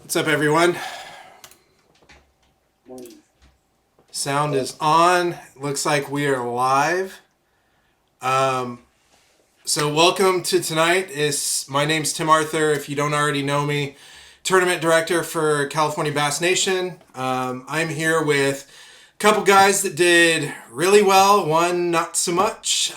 What's up, everyone? Morning. Sound is on. Looks like we are live. So welcome to tonight. My name's Tim Arthur. If you don't already know me, tournament director for California Bass Nation. I'm here with a couple guys that did really well. One not so much.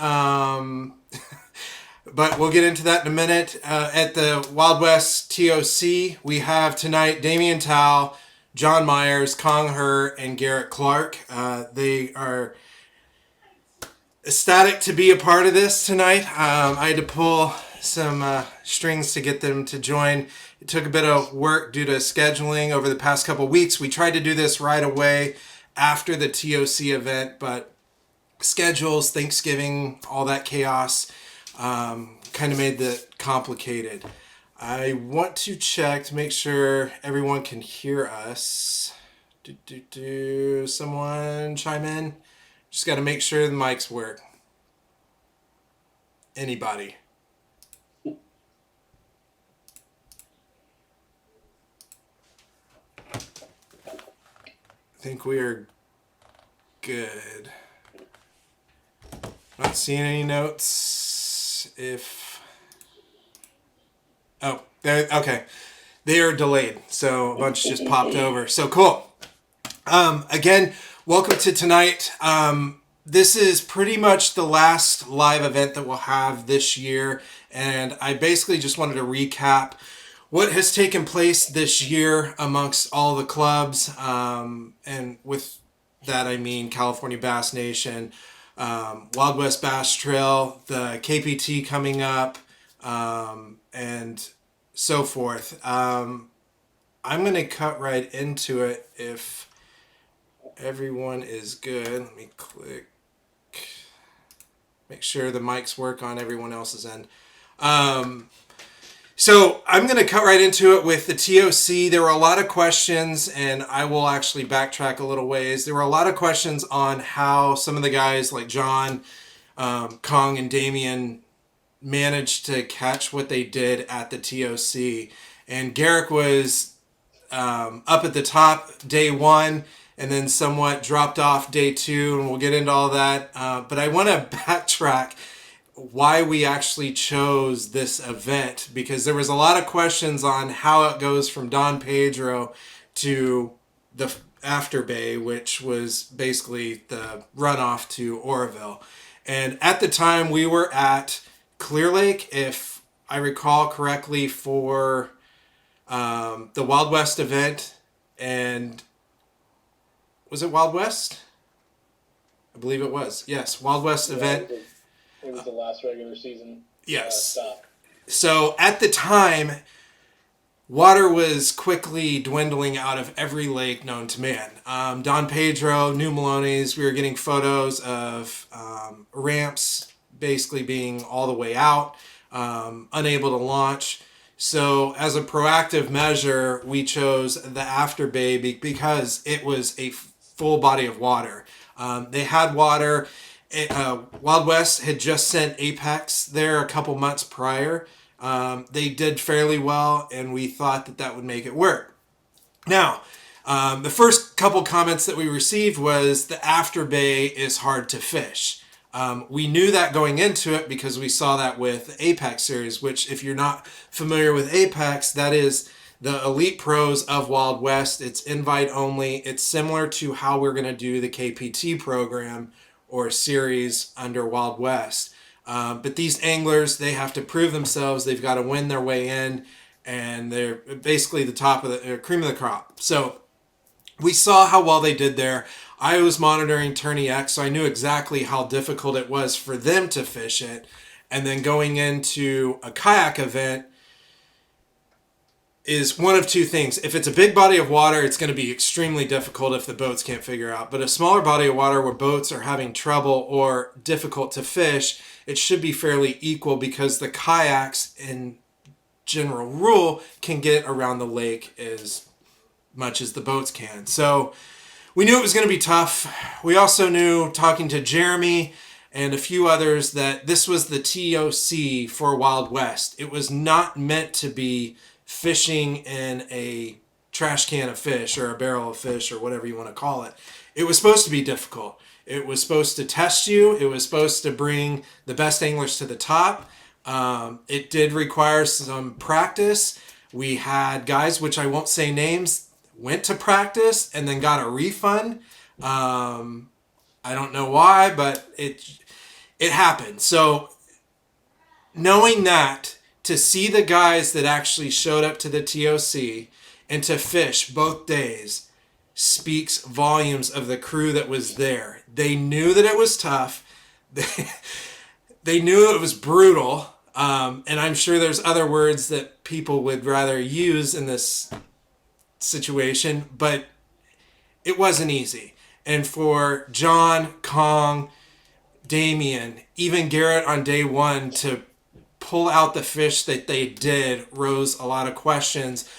But we'll get into that in a minute. At the Wild West TOC, we have tonight Damian, Thao, John Myers, Kong Her, and Garrett Clark. They are ecstatic to be a part of this tonight. I had to pull some strings to get them to join. It took a bit of work due to scheduling over the past couple weeks. We tried to do this right away after the TOC event, but schedules, Thanksgiving, all that chaos kind of made it complicated. I want to check to make sure everyone can hear us. Someone chime in? Just got to make sure the mics work. Anybody? I think we are good. Not seeing any notes. Oh, okay. They are delayed, so a bunch just popped over. So cool. Again, welcome to tonight. This is pretty much the last live event that we'll have this year, and I basically just wanted to recap what has taken place this year amongst all the clubs, and with that I mean California Bass Nation, Wild West Bass Trail, the KPT coming up, and so forth. I'm going to cut right into it if everyone is good. Let me click. Make sure the mics work on everyone else's end. So I'm going to cut right into it with the TOC. There were a lot of questions, and I will actually backtrack a little ways. There were a lot of questions on how some of the guys like John, Kong, and Damian managed to catch what they did at the TOC. And Garrett was up at the top day one and then somewhat dropped off day two, and we'll get into all that. But I want to backtrack why we actually chose this event, because there was a lot of questions on how it goes from Don Pedro to the After Bay, which was basically the runoff to Oroville. And at the time we were at Clear Lake, if I recall correctly, for the Wild West event. And was it Wild West? I believe it was. Yes, Wild West event. It was the last regular season. Yes. Stop. So at the time, water was quickly dwindling out of every lake known to man. Don Pedro, New Maloney's, we were getting photos of ramps basically being all the way out, unable to launch. So as a proactive measure, we chose the After Bay because it was a full body of water. They had water. Wild West had just sent Apex there a couple months prior. They did fairly well, and we thought that would make it work. Now, the first couple comments that we received was the After Bay is hard to fish. We knew that going into it because we saw that with the Apex series, which, if you're not familiar with Apex, that is the elite pros of Wild West. It's invite only. It's similar to how we're going to do the KPT program or series under Wild West. But these anglers, they have to prove themselves. They've got to win their way in, and they're basically the top of the cream of the crop. So we saw how well they did there. I was monitoring Tourney X, so I knew exactly how difficult it was for them to fish it. And then going into a kayak event is one of two things. If it's a big body of water, it's going to be extremely difficult if the boats can't figure out. But a smaller body of water where boats are having trouble or difficult to fish, it should be fairly equal, because the kayaks, in general rule, can get around the lake as much as the boats can. So we knew it was going to be tough. We also knew, talking to Jeremy and a few others, that this was the TOC for Wild West. It was not meant to be fishing in a trash can of fish or a barrel of fish or whatever you want to call it. It was supposed to be difficult. It was supposed to test you. It was supposed to bring the best anglers to the top. It did require some practice. We had guys, which I won't say names, went to practice and then got a refund. I don't know why, but it happened. So knowing that, to see the guys that actually showed up to the TOC and to fish both days speaks volumes of the crew that was there. They knew that it was tough. They knew it was brutal. And I'm sure there's other words that people would rather use in this situation, but it wasn't easy. And for John, Kong, Damian, even Garrett on day one to pull out the fish that they did rose a lot of questions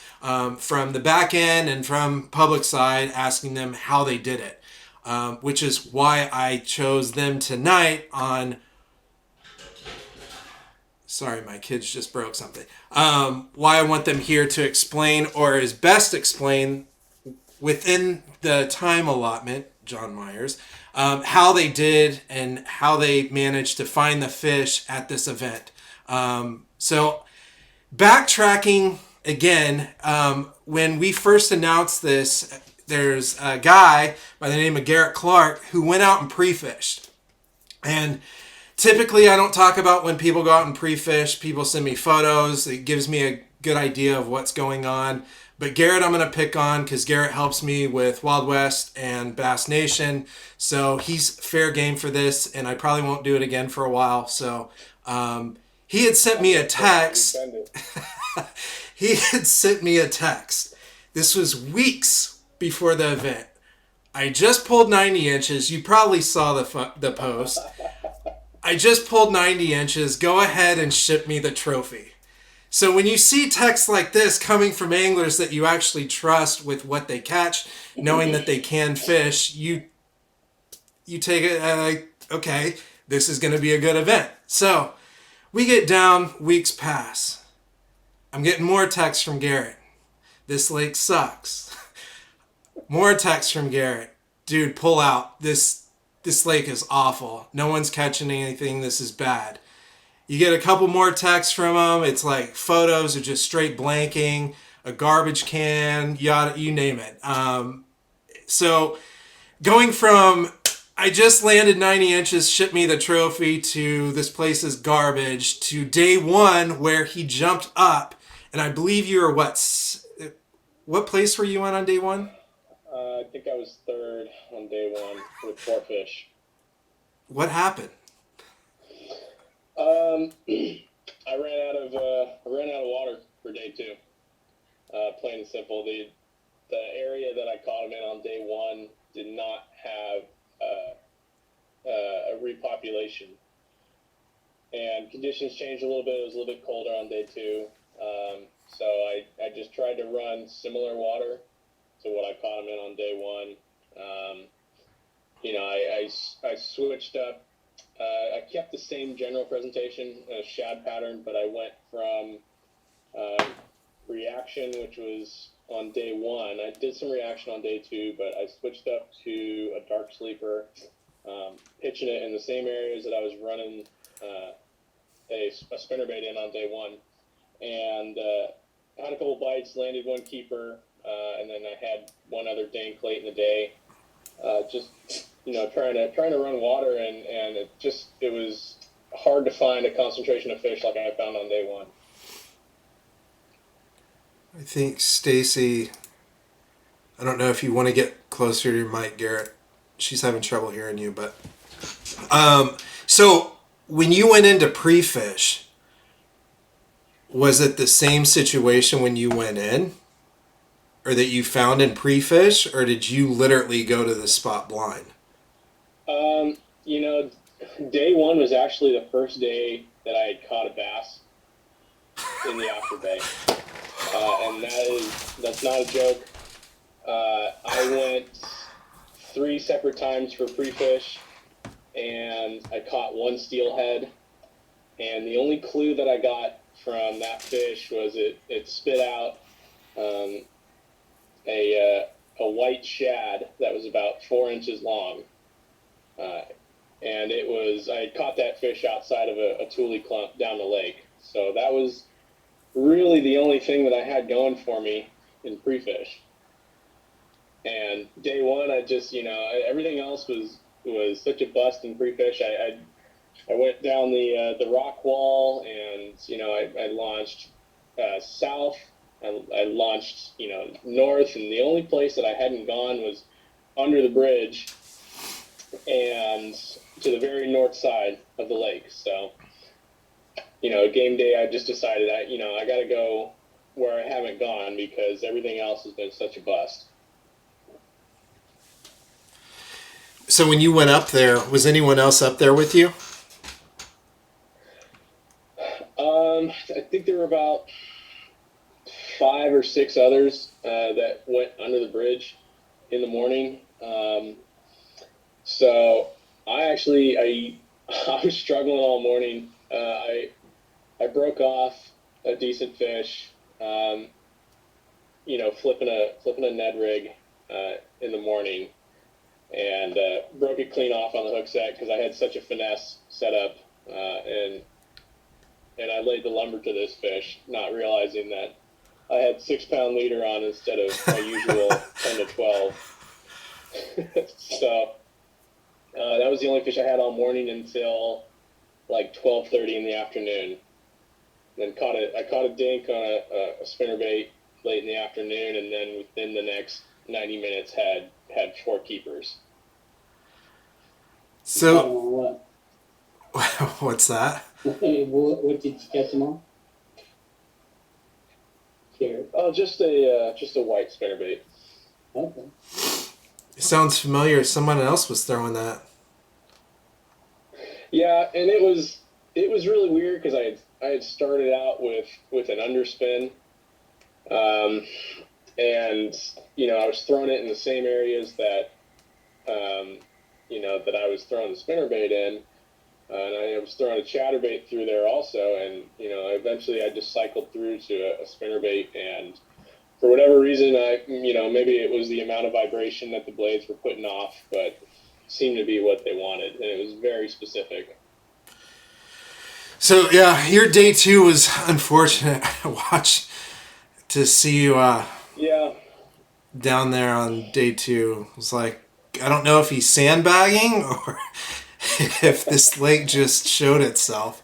from the back end and from public side, asking them how they did it, which is why I chose them tonight on... Sorry, my kids just broke something. Why I want them here to explain, or is best explain within the time allotment, John Myers, how they did and how they managed to find the fish at this event. So backtracking again, when we first announced this, there's a guy by the name of Garrett Clark who went out and pre-fished. And typically I don't talk about when people go out and pre-fish. People send me photos. It gives me a good idea of what's going on. But Garrett I'm going to pick on because Garrett helps me with Wild West and Bass Nation. So he's fair game for this, and I probably won't do it again for a while. So he had sent me a text. He had sent me a text. This was weeks before the event. I just pulled 90 inches. You probably saw the post. I just pulled 90 inches. Go ahead and ship me the trophy. So when you see texts like this coming from anglers that you actually trust with what they catch, knowing that they can fish, you take it like, okay, this is going to be a good event. So we get down, weeks pass. I'm getting more texts from Garrett. This lake sucks. More texts from Garrett. Dude, pull out. This lake is awful. No one's catching anything. This is bad. You get a couple more texts from him. It's like photos of just straight blanking, a garbage can, yada, you name it. So going from, I just landed 90 inches, ship me the trophy, to this place is garbage, to day one where he jumped up, and I believe you were what place were you on day one? I think I was third on day one with 4 fish. What happened? I ran out of water for day 2. Plain and simple. The area that I caught them in on day 1 did not have a repopulation, and conditions changed a little bit. It was a little bit colder on day 2, so I just tried to run similar water to what I caught them in on day 1. I switched up. I kept the same general presentation, shad pattern, but I went from reaction, which was on day 1. I did some reaction on day 2, but I switched up to a dark sleeper, pitching it in the same areas that I was running a spinnerbait in on day 1. And had a couple bites, landed 1 keeper, and then I had 1 other dink late in the day. Trying to run water, and it was hard to find a concentration of fish like I found on day 1. I think Stacy, I don't know if you want to get closer to your mic, Garrett. She's having trouble hearing you, but so when you went into pre-fish, was it the same situation when you went in, or that you found in pre-fish, or did you literally go to the spot blind? Day 1 was actually the first day that I had caught a bass in the After Bay. And that's not a joke. I went 3 separate times for pre-fish, and I caught 1 steelhead. And the only clue that I got from that fish was it spit out a white shad that was about 4 inches long. And I had caught that fish outside of a tule clump down the lake. So that was really the only thing that I had going for me in pre-fish. And day one, I just, everything else was such a bust in pre-fish. I went down the rock wall, and I launched south. I launched north, and the only place that I hadn't gone was under the bridge and to the very north side of the lake. So game day, I just decided I got to go where I haven't gone because everything else has been such a bust. So when you went up there, was anyone else up there with you? I think there were about 5 or 6 others that went under the bridge in the morning. So I was struggling all morning. I broke off a decent fish, flipping a Ned rig in the morning, and broke it clean off on the hook set because I had such a finesse set up, and I laid the lumber to this fish, not realizing that I had 6-pound leader on instead of my usual 10 to 12. So that was the only fish I had all morning until like 12:30 in the afternoon. Then I caught a dink on a spinnerbait late in the afternoon, and then within the next 90 minutes had 4 keepers. So what's that? What did you catch them on? Garrett. Oh, just a white spinnerbait. Okay. It sounds familiar. Someone else was throwing that. Yeah, and it was really weird because I had started out with an underspin, and I was throwing it in the same areas that that I was throwing the spinnerbait in, and I was throwing a chatterbait through there also, and eventually I just cycled through to a spinnerbait, and for whatever reason, maybe it was the amount of vibration that the blades were putting off, but seemed to be what they wanted, and it was very specific. So yeah, your day 2 was unfortunate. To see you down there on day 2. It was like, I don't know if he's sandbagging or if this lake just showed itself.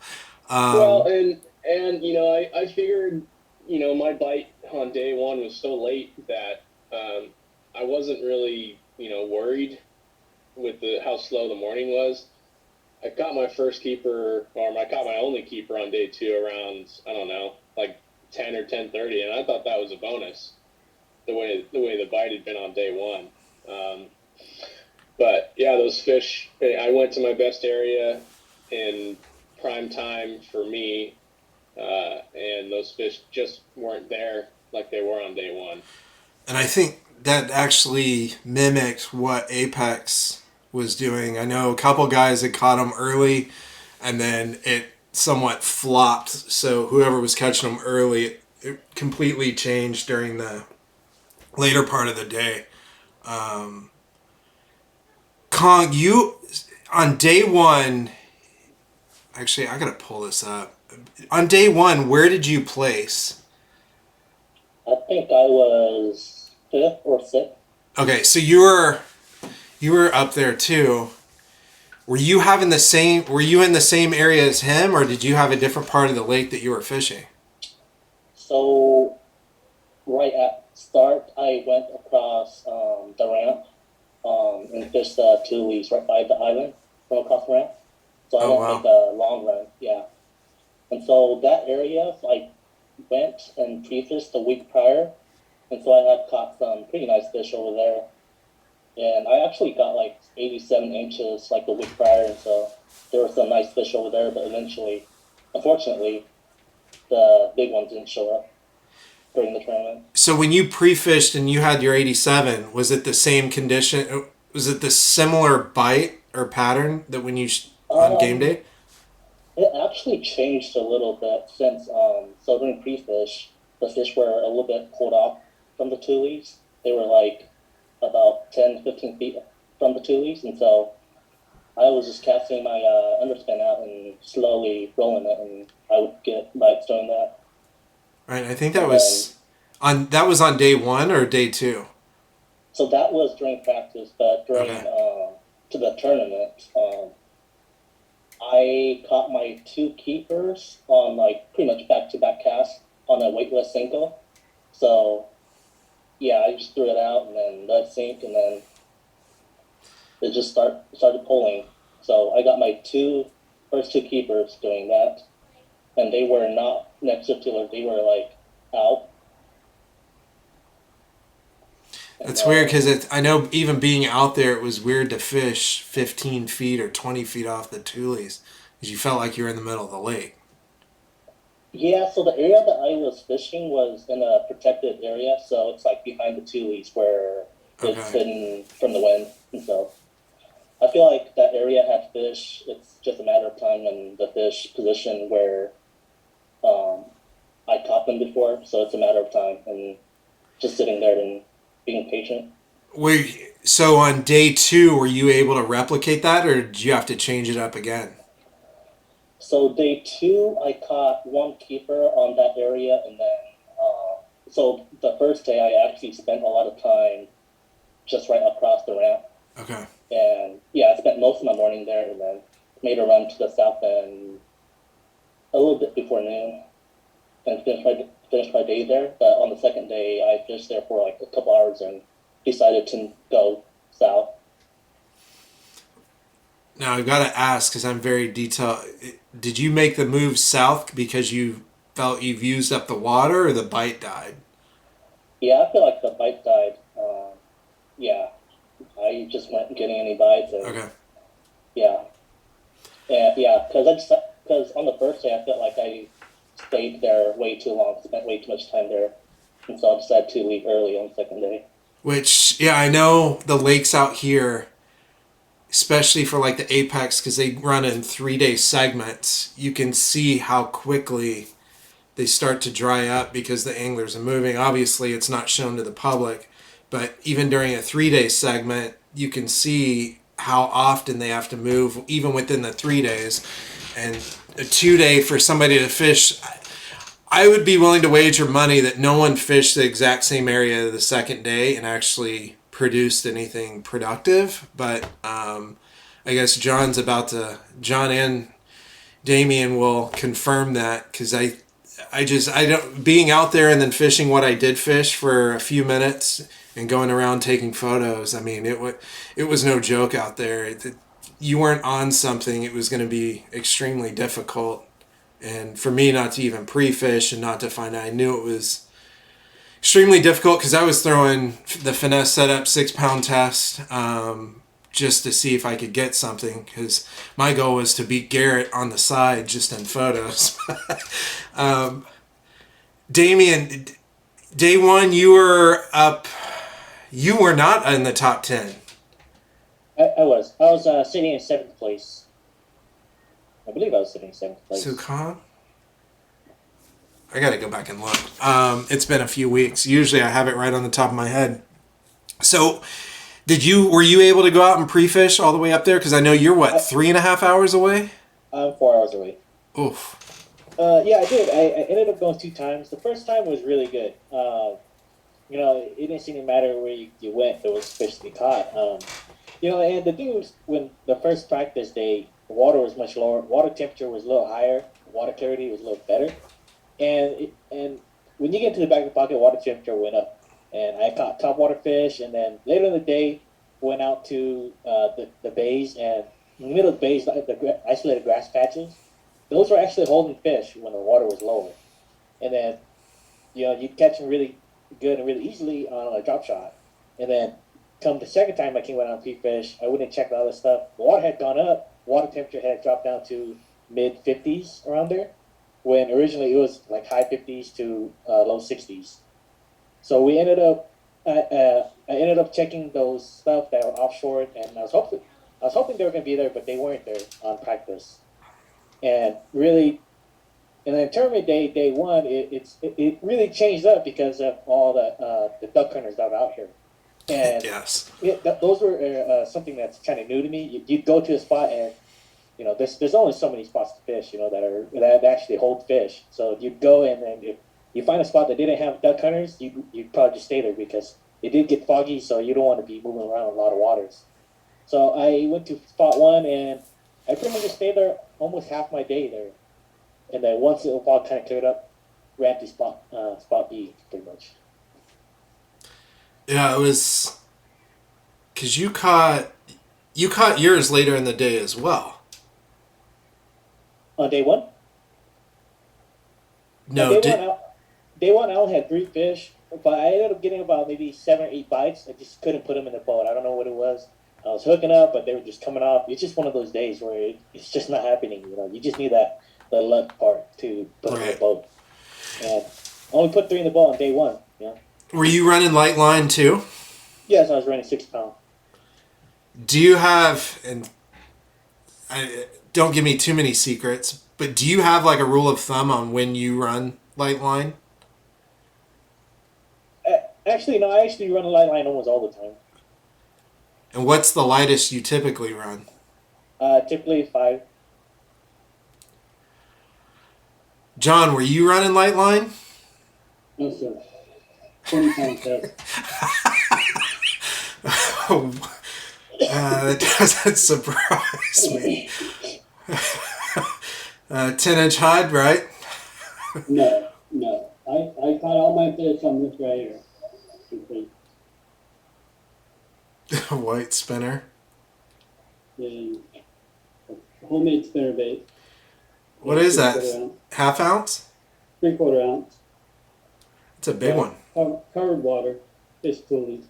Well, and I figured my bite on day 1 was so late that I wasn't really worried with how slow the morning was. I caught my first keeper, or I caught my only keeper on day 2 around, I don't know, like 10 or 10:30, and I thought that was a bonus, the way the bite had been on day 1. But yeah, those fish, I went to my best area in prime time for me, and those fish just weren't there like they were on day 1. And I think that actually mimicked what Apex was doing. I know a couple guys had caught them early, and then it somewhat flopped. So whoever was catching them early, it completely changed during the later part of the day. Kong, you on day 1. Actually, I gotta pull this up. On day 1, where did you place? I think I was 5th or 6th. Okay, so you were up there too. Were you in the same area as him, or did you have a different part of the lake that you were fishing? So right at start, I went across the ramp and fished 2 leagues right by the island from across the ramp. So I didn't make a long run, yeah. And so that area, I went and pre-fished the week prior, and so I had caught some pretty nice fish over there. And I actually got like 87 inches like the week prior, and so there were some nice fish over there, but eventually, unfortunately, the big ones didn't show up during the tournament. So when you pre-fished and you had your 87, was it the same condition? Was it the similar bite or pattern that when you on game day? It actually changed a little bit since so during pre-fish, the fish were a little bit pulled off from the tulies, They were like about 10, 15 feet from the tulies, and so I was just casting my underspin out and slowly rolling it, and I would get bites doing that. Right. I think And then, that was on day 1 or day 2. so that was during practice, but during Okay. to the tournament, I caught my 2 keepers on like pretty much back-to-back casts on a weightless single. So yeah, I just threw it out and then let it sink, and then it just started pulling. So I got my first two keepers doing that, and they were not next to tiller. They were like out. And That's weird then because I know even being out there, it was weird to fish 15 feet or 20 feet off the tulies because you felt like you were in the middle of the lake. yeah, so the area that I was fishing was in a protected area, so it's like behind the tulies where it's Okay. hidden from the wind, and so I feel like that area had fish. It's just a matter of time and the fish position where um, I caught them before, so it's a matter of time and just sitting there and being patient. So on day 2, were you able to replicate that or did you have to change it up again? So day two, I caught one keeper on that area, and then so the first day I actually spent a lot of time just right across the ramp, Okay. and yeah, I spent most of my morning there, and then made a run to the south end a little bit before noon, and finished my day there. But on the second day, I fished there for like a couple hours and decided to go south. Now I've got to ask because I'm very detailed. Did you make the move south because you felt you've used up the water or the bite died? Yeah, I feel like the bite died. Yeah, I just weren't getting any bites, and Okay. yeah, yeah, because on the first day I felt like I stayed there way too long, spent way too much time there, and so I decided to leave early on the second day. Which, yeah, I know the lakes out here, especially for like the apex, because they run in 3-day segments, you can see how quickly they start to dry up because the anglers are moving. Obviously, it's not shown to the public, but even during a 3-day segment, you can see how often they have to move, even within the 3 days. And a 2-day for somebody to fish, I would be willing to wager money that no one fished the exact same area the second day and actually produced anything productive. But I guess John and Damian will confirm that because I don't being out there and then fishing what I did fish for a few minutes and going around taking photos. I mean, it was no joke out there. You weren't on something. It was going to be extremely difficult, and for me not to even pre-fish and not to find out, I knew it was extremely difficult because I was throwing the finesse setup 6-pound test. Just to see if I could get something because my goal was to beat Garrett on the side just in photos. Damian, day 1 you were up. You were not in the top 10. I was sitting in seventh place. I believe I was sitting in seventh So place. calm. I got to go back and look. It's been a few weeks. Usually I have it right on the top of my head. So were you able to go out and pre-fish all the way up there? Because I know you're what, I, 3.5 hours away? I'm 4 hours away. Oof. Yeah, I did. I ended up going 2 times. The first time was really good. It didn't seem to matter where you went, there was fish to be caught. And the thing was, when the first practice day, the water was much lower. Water temperature was a little higher. Water clarity was a little better. And when you get to the back of the pocket, water temperature went up. And I caught topwater fish. And then later in the day, went out to the bays. And in the middle of the bays, the isolated grass patches, those were actually holding fish when the water was lower. And then, you'd catch them really good and really easily on a drop shot. And then come the second time went on pre-fish, I went and checked the other stuff. The water had gone up. Water temperature had dropped down to mid 50s around there, when originally it was like high 50s to low 60s. So I ended up checking those stuff that were offshore, and I was hoping they were going to be there, but they weren't there on practice. And really, And then tournament day one, it really changed up because of all the duck hunters that are out here. And Yes. those were something that's kind of new to me. You'd go to a spot and there's only so many spots to fish, that actually hold fish. So you'd go and then if you find a spot that didn't have duck hunters, you'd probably just stay there because it did get foggy, so you don't want to be moving around a lot of waters. So I went to spot one and I pretty much just stayed there almost half my day there. And then once the fog kind of cleared up, ran to spot B pretty much. Yeah, it was because you caught yours later in the day as well. On day one? No, day one I only had 3 fish, but I ended up getting about maybe 7 or 8 bites. I just couldn't put them in the boat. I don't know what it was. I was hooking up, but they were just coming off. It's just one of those days where it's just not happening. You just need the luck part to put them in the boat. And I only put 3 in the boat on day one. Were you running light line too? Yes, I was running 6 pound. Do you have, and don't give me too many secrets, but do you have like a rule of thumb on when you run light line? Actually, no, I actually run a light line almost all the time. And what's the lightest you typically run? Typically 5. John, were you running light line? No, sir. 20 pounds heavy. That doesn't surprise me. 10-inch hide, right? No. I caught all my fish on this right here. Complete. White spinner. The homemade spinnerbait. What is that? 3/4 ounce. Half ounce? 3/4 ounce. It's a big one. Covered water. Fish toolies.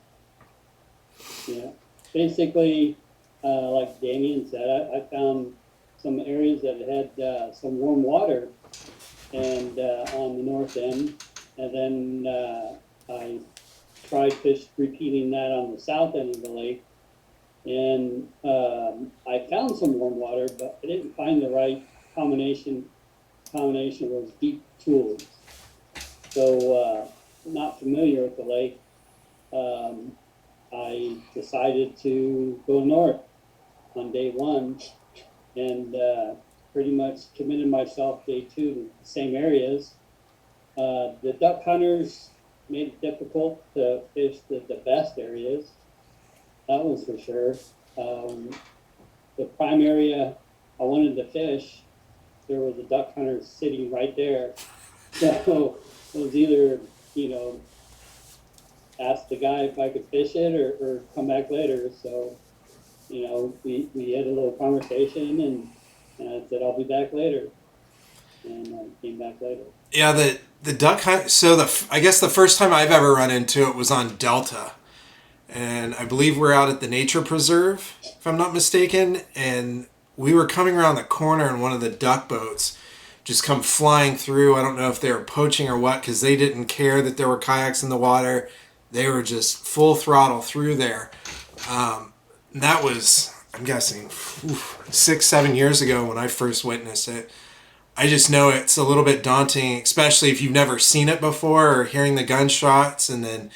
Yeah. Basically, like Damian said, I found some areas that had some warm water and on the north end. And then I tried repeating that on the south end of the lake. And I found some warm water, but I didn't find the right combination of those deep tools. So not familiar with the lake. I decided to go north on day one and pretty much committed myself day 2 to the same areas. The duck hunters made it difficult to fish the best areas. That was for sure. The prime area I wanted to fish, there was a duck hunter sitting right there. So it was either, ask the guy if I could fish it or come back later. So, we had a little conversation and I said, I'll be back later. And I came back later. Yeah, the duck hunt. So I guess the first time I've ever run into it was on Delta. And I believe we're out at the nature preserve, if I'm not mistaken. And we were coming around the corner and one of the duck boats just come flying through. I don't know if they were poaching or what, because they didn't care that there were kayaks in the water. They were just full throttle through there. That was, I'm guessing, 6-7 years ago when I first witnessed it. I just know it's a little bit daunting, especially if you've never seen it before or hearing the gunshots. And then,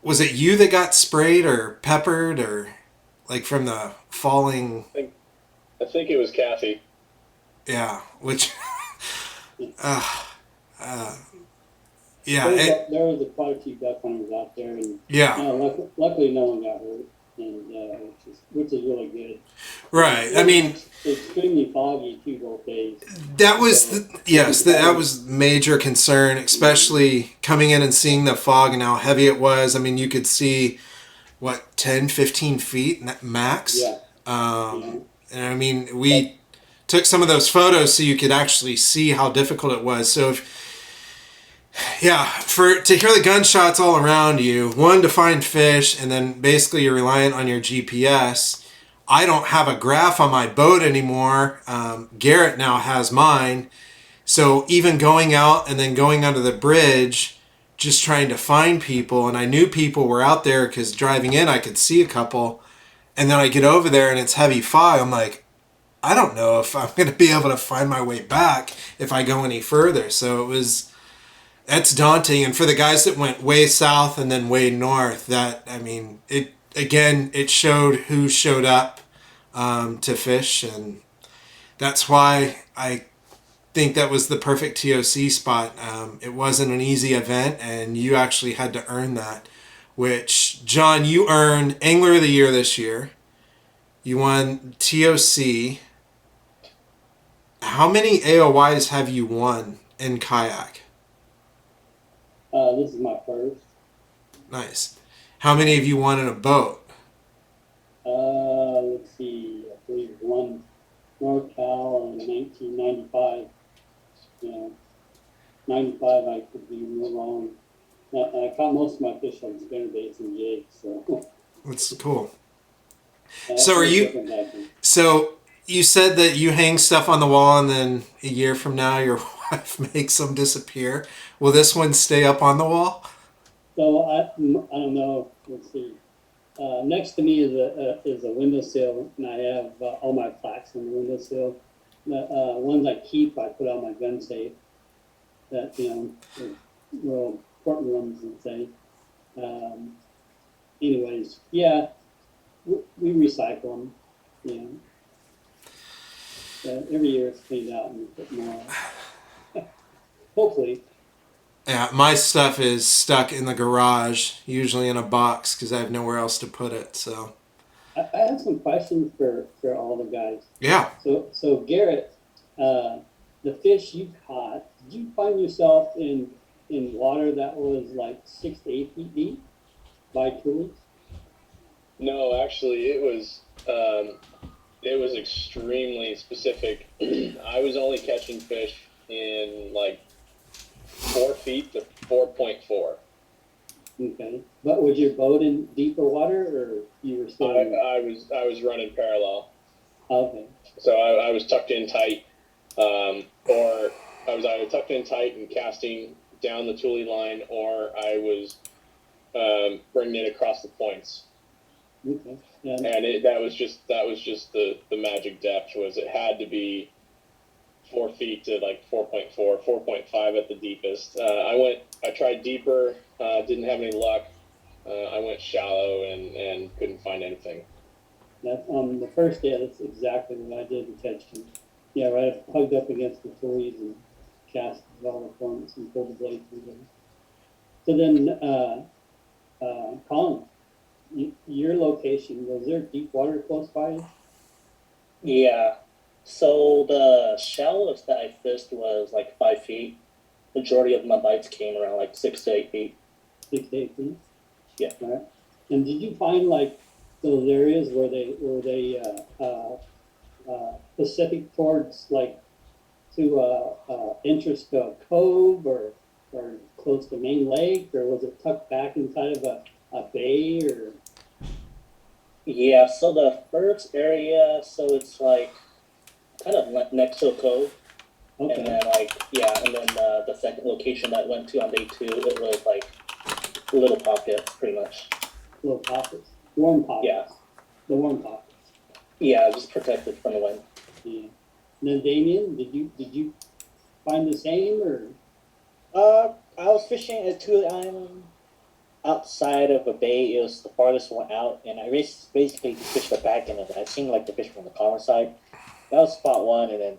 was it you that got sprayed or peppered or like from the falling? I think it was Kathy. Yeah, which, There was quite a few duck hunters out there, and luckily no one got hurt, and which is really good. Right. I mean, extremely foggy too both days. That was that was major concern, especially coming in and seeing the fog and how heavy it was. I mean, you could see 10, 15 feet max. Yeah. And I mean, we took some of those photos so you could actually see how difficult it was. So to hear the gunshots all around you, one, to find fish, and then basically you're reliant on your GPS. I don't have a graph on my boat anymore. Garrett now has mine. So even going out and then going under the bridge, just trying to find people, and I knew people were out there because driving in I could see a couple, and then I get over there and it's heavy fog. I'm like, I don't know if I'm going to be able to find my way back if I go any further. So that's daunting. And for the guys that went way south and then way north, it showed who showed up to fish. And that's why I think that was the perfect TOC spot. It wasn't an easy event, and you actually had to earn that. Which, John, you earned Angler of the Year this year. You won TOC. How many AOYs have you won in kayak? This is my first. Nice. How many have you won in a boat? Let's see. I believe one North Cal in 1995. 95, I could be more wrong. I caught most of my fish on spinnerbaits and jigs, so. That's cool. That's So are you? different, I think. So you said that you hang stuff on the wall, and then a year from now, your wife makes them disappear. Will this one stay up on the wall? So I don't know. Let's see. Next to me is a windowsill, and I have all my plaques on the windowsill. The ones I keep, I put on my gun safe. That the little important ones, and say. Anyways, yeah, we recycle them. Every year it's cleaned out and we put more. Hopefully. Yeah, my stuff is stuck in the garage, usually in a box, because I have nowhere else to put it. So. I have some questions for all the guys. Yeah. So Garrett, the fish you caught, did you find yourself in water that was like 6 to 8 feet deep by tools? No, actually, it was extremely specific. I was only catching fish in like 4 feet to 4.4. Okay, but was your boat in deeper water, or you were still? I was running parallel. Okay. So I was tucked in tight, or I was either tucked in tight and casting down the Thule line, or I was bringing it across the points. Okay. Yeah. And that was just the magic depth. Was it had to be 4 feet to like 4.4, 4.5 at the deepest. I tried deeper, didn't have any luck. I went shallow and couldn't find anything. That the first day, that's exactly what I did to catch him. Yeah, right, hugged up against the trees and cast all the points and pulled the blade through them. So then, Colin, your location, was there deep water close by you? Yeah. So the shallowest that I fished was like 5 feet. Majority of my bites came around like 6 to 8 feet. 6 to 8 feet? Yeah. All right. And did you find like those areas where they Pacific towards like to entrance to a cove or close to main lake, or was it tucked back inside of a bay or? Yeah, so the first area, so it's like kind of next to a cove. Okay. And then the second location that I went to on day 2, it was like little pockets pretty much. Little pockets. Warm pockets. Yeah. The warm pockets. Yeah, just protected from the wind. Yeah. And then Damian, did you find the same or? I was fishing at Thule Island outside of a bay. It was the farthest one out, and I basically fished the back end of it. I seen like the fish from the calmer side. That was spot 1, and then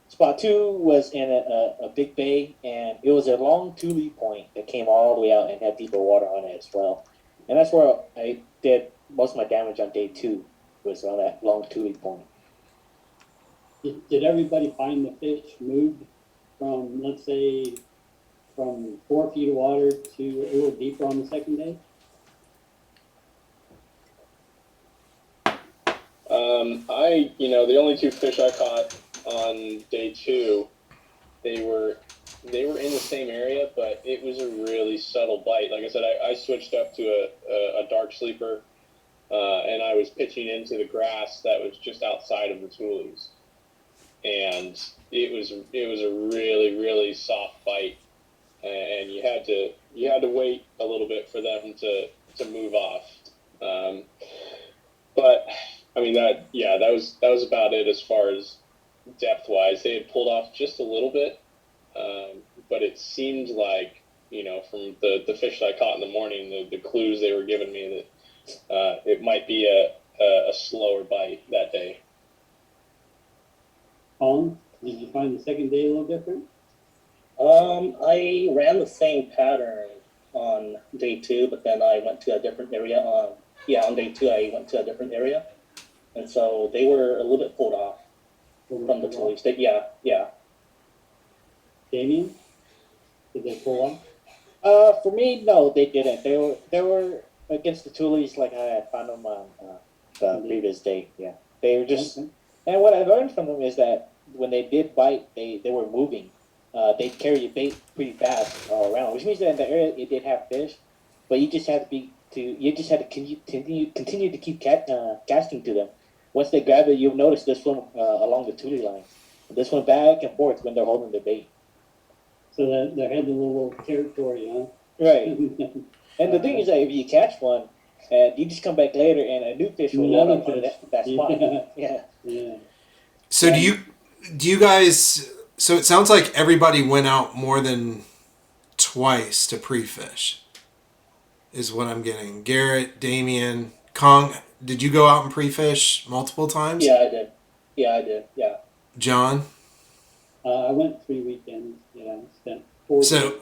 spot 2 was in a big bay, and it was a long Thule point that came all the way out and had deeper water on it as well. And that's where I did most of my damage on day 2, was on that long Thule point. Did everybody find the fish moved from, let's say, from 4 feet of water to a little deeper on the second day? The only 2 fish I caught on day 2, they were in the same area, but it was a really subtle bite. Like I said, I switched up to a dark sleeper, and I was pitching into the grass that was just outside of the Thules, and it was a really, really soft bite, and you had to wait a little bit for them to move off. But I mean that was about it as far as depth wise. They had pulled off just a little bit, but it seemed like from the fish that I caught in the morning, the clues they were giving me that it might be a slower bite that day. Colin, did you find the second day a little different? I ran the same pattern on day two, but then I went to a different area on day two I went to a different area. And so they were a little bit pulled off from the tulies. Yeah. Damian, did they pull off? For me, no, they didn't. They were against the tulies like I had found them on the previous day. Yeah, they were just. Okay. And what I learned from them is that when they did bite, they were moving. They carry your bait pretty fast all around, which means that in the area it did have fish, but you just had to continue to keep casting to them. Once they grab it, you'll notice this one along the tule line. This one back and forth when they're holding the bait. So they're heading a little territory, huh? Right. And the thing is that if you catch one and you just come back later and a new fish will land on that spot. Yeah. Yeah. So do you guys? So it sounds like everybody went out more than twice to pre-fish. Is what I'm getting. Garrett, Damian, Kong. Did you go out and pre-fish multiple times? Yeah, I did. Yeah. John. I went 3 weekends. Yeah, spent 4 days. So,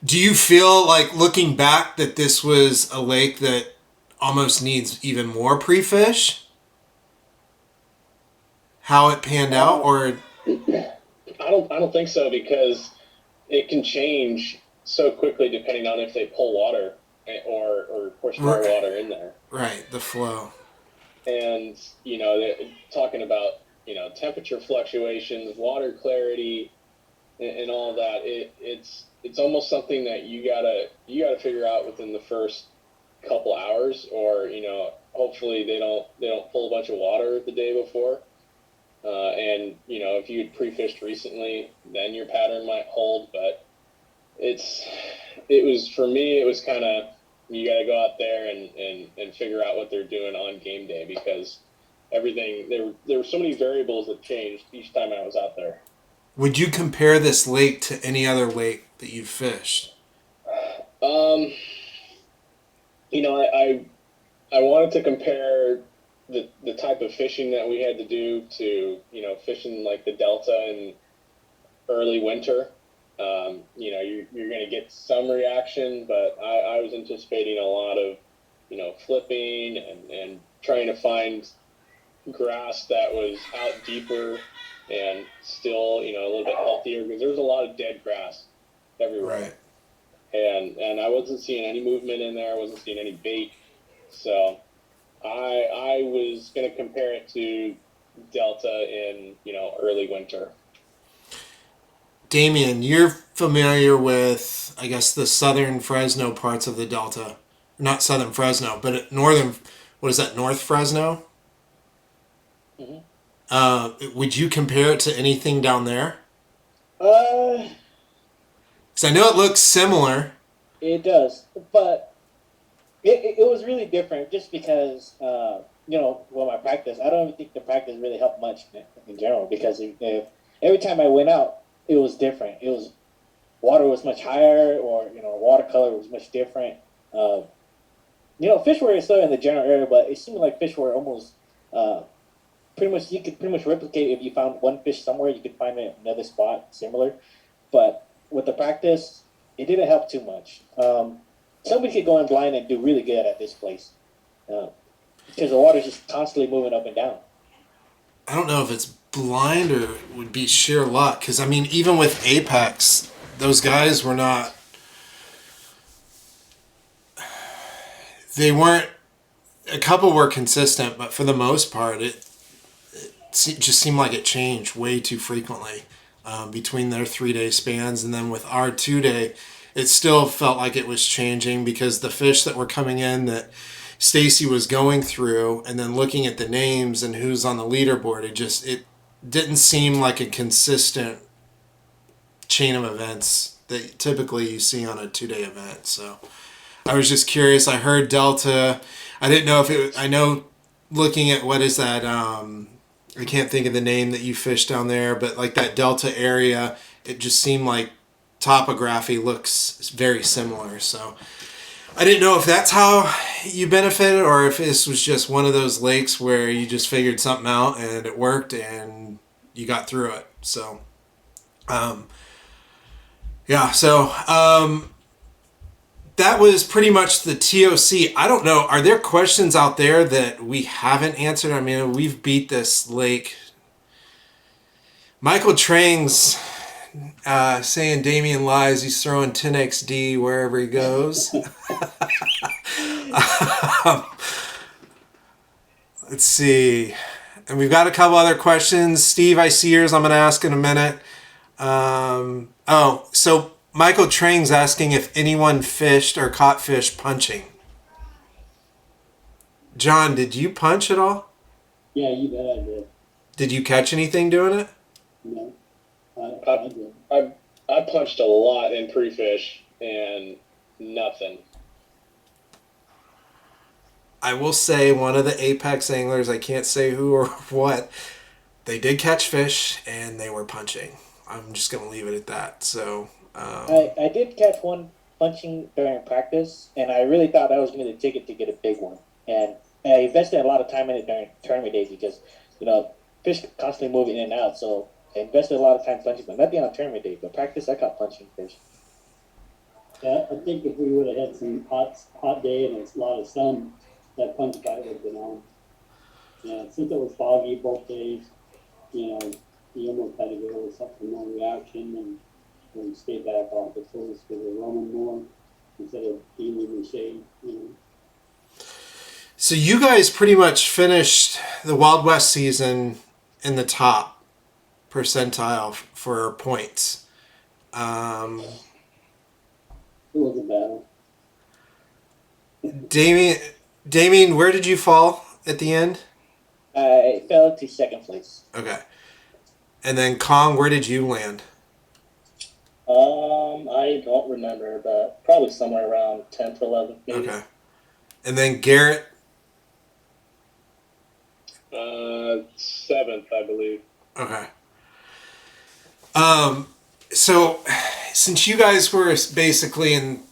do you feel like looking back that this was a lake that almost needs even more pre-fish? How it panned out, or I don't think so, because it can change so quickly depending on if they pull water or push more water in there. right, the flow. And they're talking about temperature fluctuations, water clarity, and all that. It's almost something that you gotta figure out within the first couple hours, or hopefully they don't pull a bunch of water the day before. And if you had pre-fished recently, then your pattern might hold. But for me it was kind of, you got to go out there and figure out what they're doing on game day, because everything there were so many variables that changed each time I was out there. Would you compare this lake to any other lake that you've fished? I wanted to compare the type of fishing that we had to do to fishing like the Delta in early winter. You're going to get some reaction, but I was anticipating a lot of flipping and trying to find grass that was out deeper and still a little bit healthier, because there was a lot of dead grass everywhere. Right. And I wasn't seeing any movement in there. I wasn't seeing any bait. So I was going to compare it to Delta in early winter. Damian, you're familiar with, I guess, the southern Fresno parts of the Delta. Not southern Fresno, but northern, what is that, North Fresno? Mm-hmm. Would you compare it to anything down there? Uh, Because I know it looks similar. It does, but it was really different just because, my practice, I don't even think the practice really helped much in general, because if every time I went out, it was different. Water was much higher, or, watercolor was much different. Fish were still in the general area, but it seemed like fish were almost, you could pretty much replicate. If you found one fish somewhere, you could find it in another spot similar. But with the practice, it didn't help too much. Somebody could go in blind and do really good at this place, because the water's just constantly moving up and down. I don't know if it's blind or it would be sheer luck. Because, I mean, even with Apex, those guys were not... They weren't... A couple were consistent, but for the most part, it just seemed like it changed way too frequently between their 3-day spans. And then with our 2-day, it still felt like it was changing, because the fish that were coming in that Stacy was going through and then looking at the names and who's on the leaderboard, it didn't seem like a consistent chain of events that typically you see on a 2-day event. So I was just curious. I heard Delta. I didn't know if I know looking at what is that? I can't think of the name that you fish down there, but like that delta area, it just seemed like topography looks very similar. So I didn't know if that's how you benefited or if this was just one of those lakes where you just figured something out and it worked and you got through it. So, yeah, so that was pretty much the TOC. I don't know. Are there questions out there that we haven't answered? I mean, we've beat this lake. Michael Trang's saying Damian lies. He's throwing 10XD wherever he goes. Let's see. And we've got a couple other questions. Steve, I see yours. I'm going to ask in a minute. So Michael Trang's asking if anyone fished or caught fish punching. John, did you punch at all? Yeah, you bet I did. Did you catch anything doing it? No, I did. I punched a lot in pre-fish and nothing. I will say one of the apex anglers, I can't say who or what, they did catch fish and they were punching. I'm just going to leave it at that. So I did catch one punching during practice, and I really thought I was going to take it to get a big one. And I invested a lot of time in it during tournament days because, fish constantly moving in and out. So I invested a lot of time punching, but nothing on tournament day. But practice, I caught punching fish. Yeah, I think if we would have had some hot day and a lot of sun, that punch bite would have been on. Yeah, since it was foggy both days, you almost had to go with something more reaction and stay back off the toes because they're roaming more instead of being in the shade. So you guys pretty much finished the Wild West season in the top percentile for points. It was a battle. Damian, where did you fall at the end? I fell to second place. Okay. And then Kong, where did you land? I don't remember, but probably somewhere around 10th, 11th. Maybe. Okay. And then Garrett? 7th, I believe. Okay. So since you guys were basically in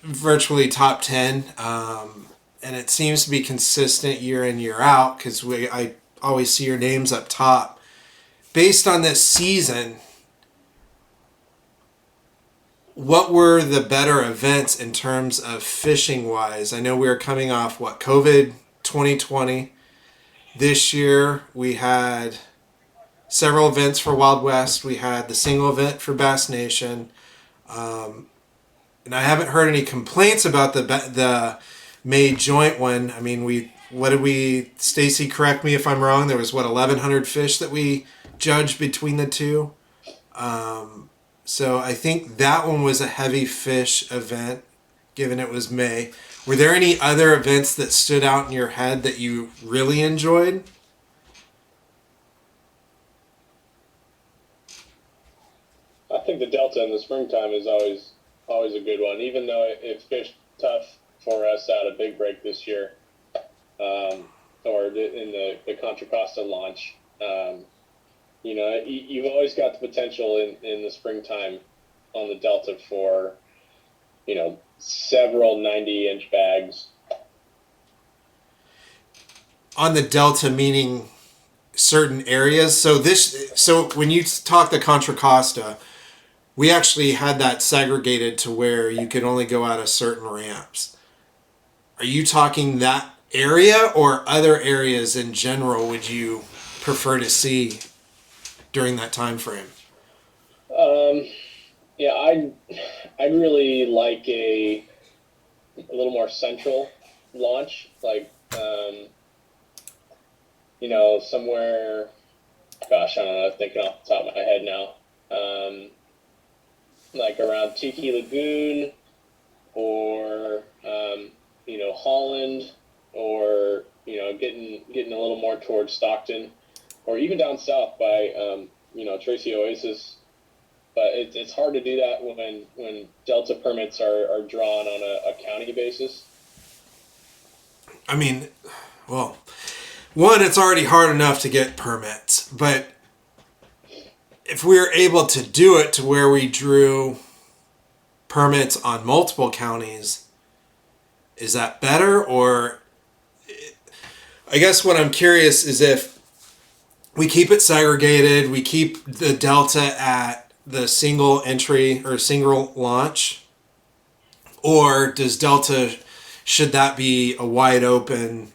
virtually top 10, and it seems to be consistent year in, year out, because I always see your names up top. Based on this season, what were the better events in terms of fishing wise? I know we were coming off COVID 2020. This year we had several events for Wild West. We had the single event for Bass Nation, and I haven't heard any complaints about the May joint one. I mean, Stacy, correct me if I'm wrong, there was 1,100 fish that we judged between the two. So I think that one was a heavy fish event, given it was May. Were there any other events that stood out in your head that you really enjoyed? I think the Delta in the springtime is always a good one, even though it fished tough for us at a big break this year, or in the Contra Costa launch. You've always got the potential in the springtime on the Delta for, several 90-inch bags. On the Delta, meaning certain areas. So when you talk the Contra Costa, we actually had that segregated to where you could only go out of certain ramps. Are you talking that area or other areas in general would you prefer to see during that time frame? Yeah, I'd really like a little more central launch, like somewhere. Gosh, I don't know. Thinking off the top of my head now, like around Tiki Lagoon, or Holland, or getting a little more towards Stockton, or even down south by Tracy Oasis. But it's hard to do that when Delta permits are drawn on a county basis. I mean, well, one, it's already hard enough to get permits, but if we were able to do it to where we drew permits on multiple counties, is that better? Or I guess what I'm curious is if we keep it segregated, we keep the delta at the single entry or single launch, or does delta, should that be a wide open,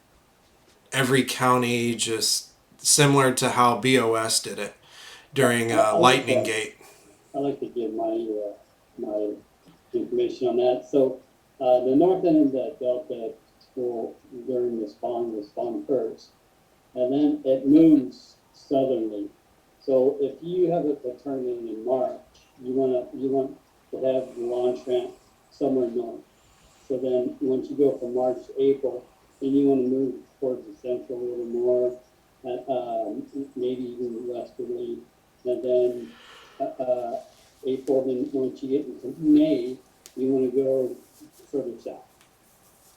every county, just similar to how BOS did it during Lightning Gate? I'd like to give my information on that. So the north end of the Delta school during the spawn first, and then it moves southerly. So if you have a tournament in March, you want to have the launch ramp somewhere north. So then once you go from March to April, then you want to move towards the central a little more, maybe even westerly, and then April. Then once you get into May, you want to go further south.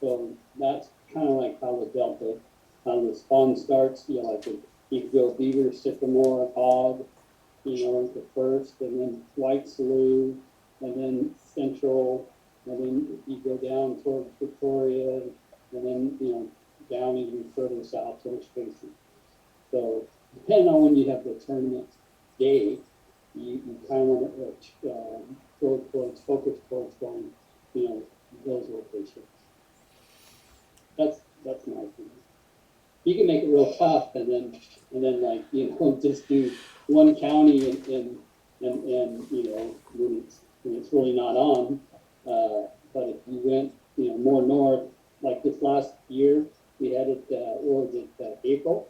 So that's kind of like how the Delta, how the spawn starts. You know, like you could go Beaver, Sycamore, Hog, into first, and then White Slough, and then Central, and then you go down towards Victoria, and then down even further south towards Tracy. So depending on when you have the tournament day, you kind of want to focus towards going, those locations. That's my opinion. You can make it real tough, and then just do one county and when it's really not on. But if you went more north, like this last year, we had it April.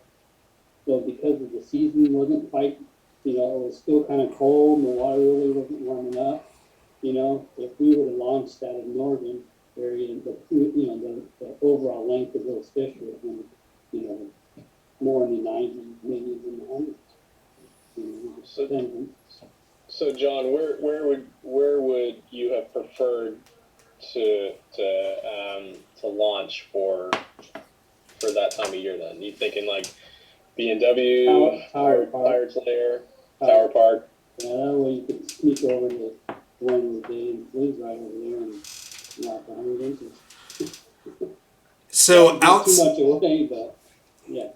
So because of the season wasn't quite, it was still kind of cold, and the water really wasn't warming up. If we would have launched that in northern area, the overall length of those fish would have been, more in the 90s, maybe even the 100s. So John, where would you have preferred to launch for that time of year? Then you thinking like B&W, Pirates Lair, Tower Park? Yeah, that way you could sneak over to one with the Blues right over there and knock 100 inches. So too much away, but yeah.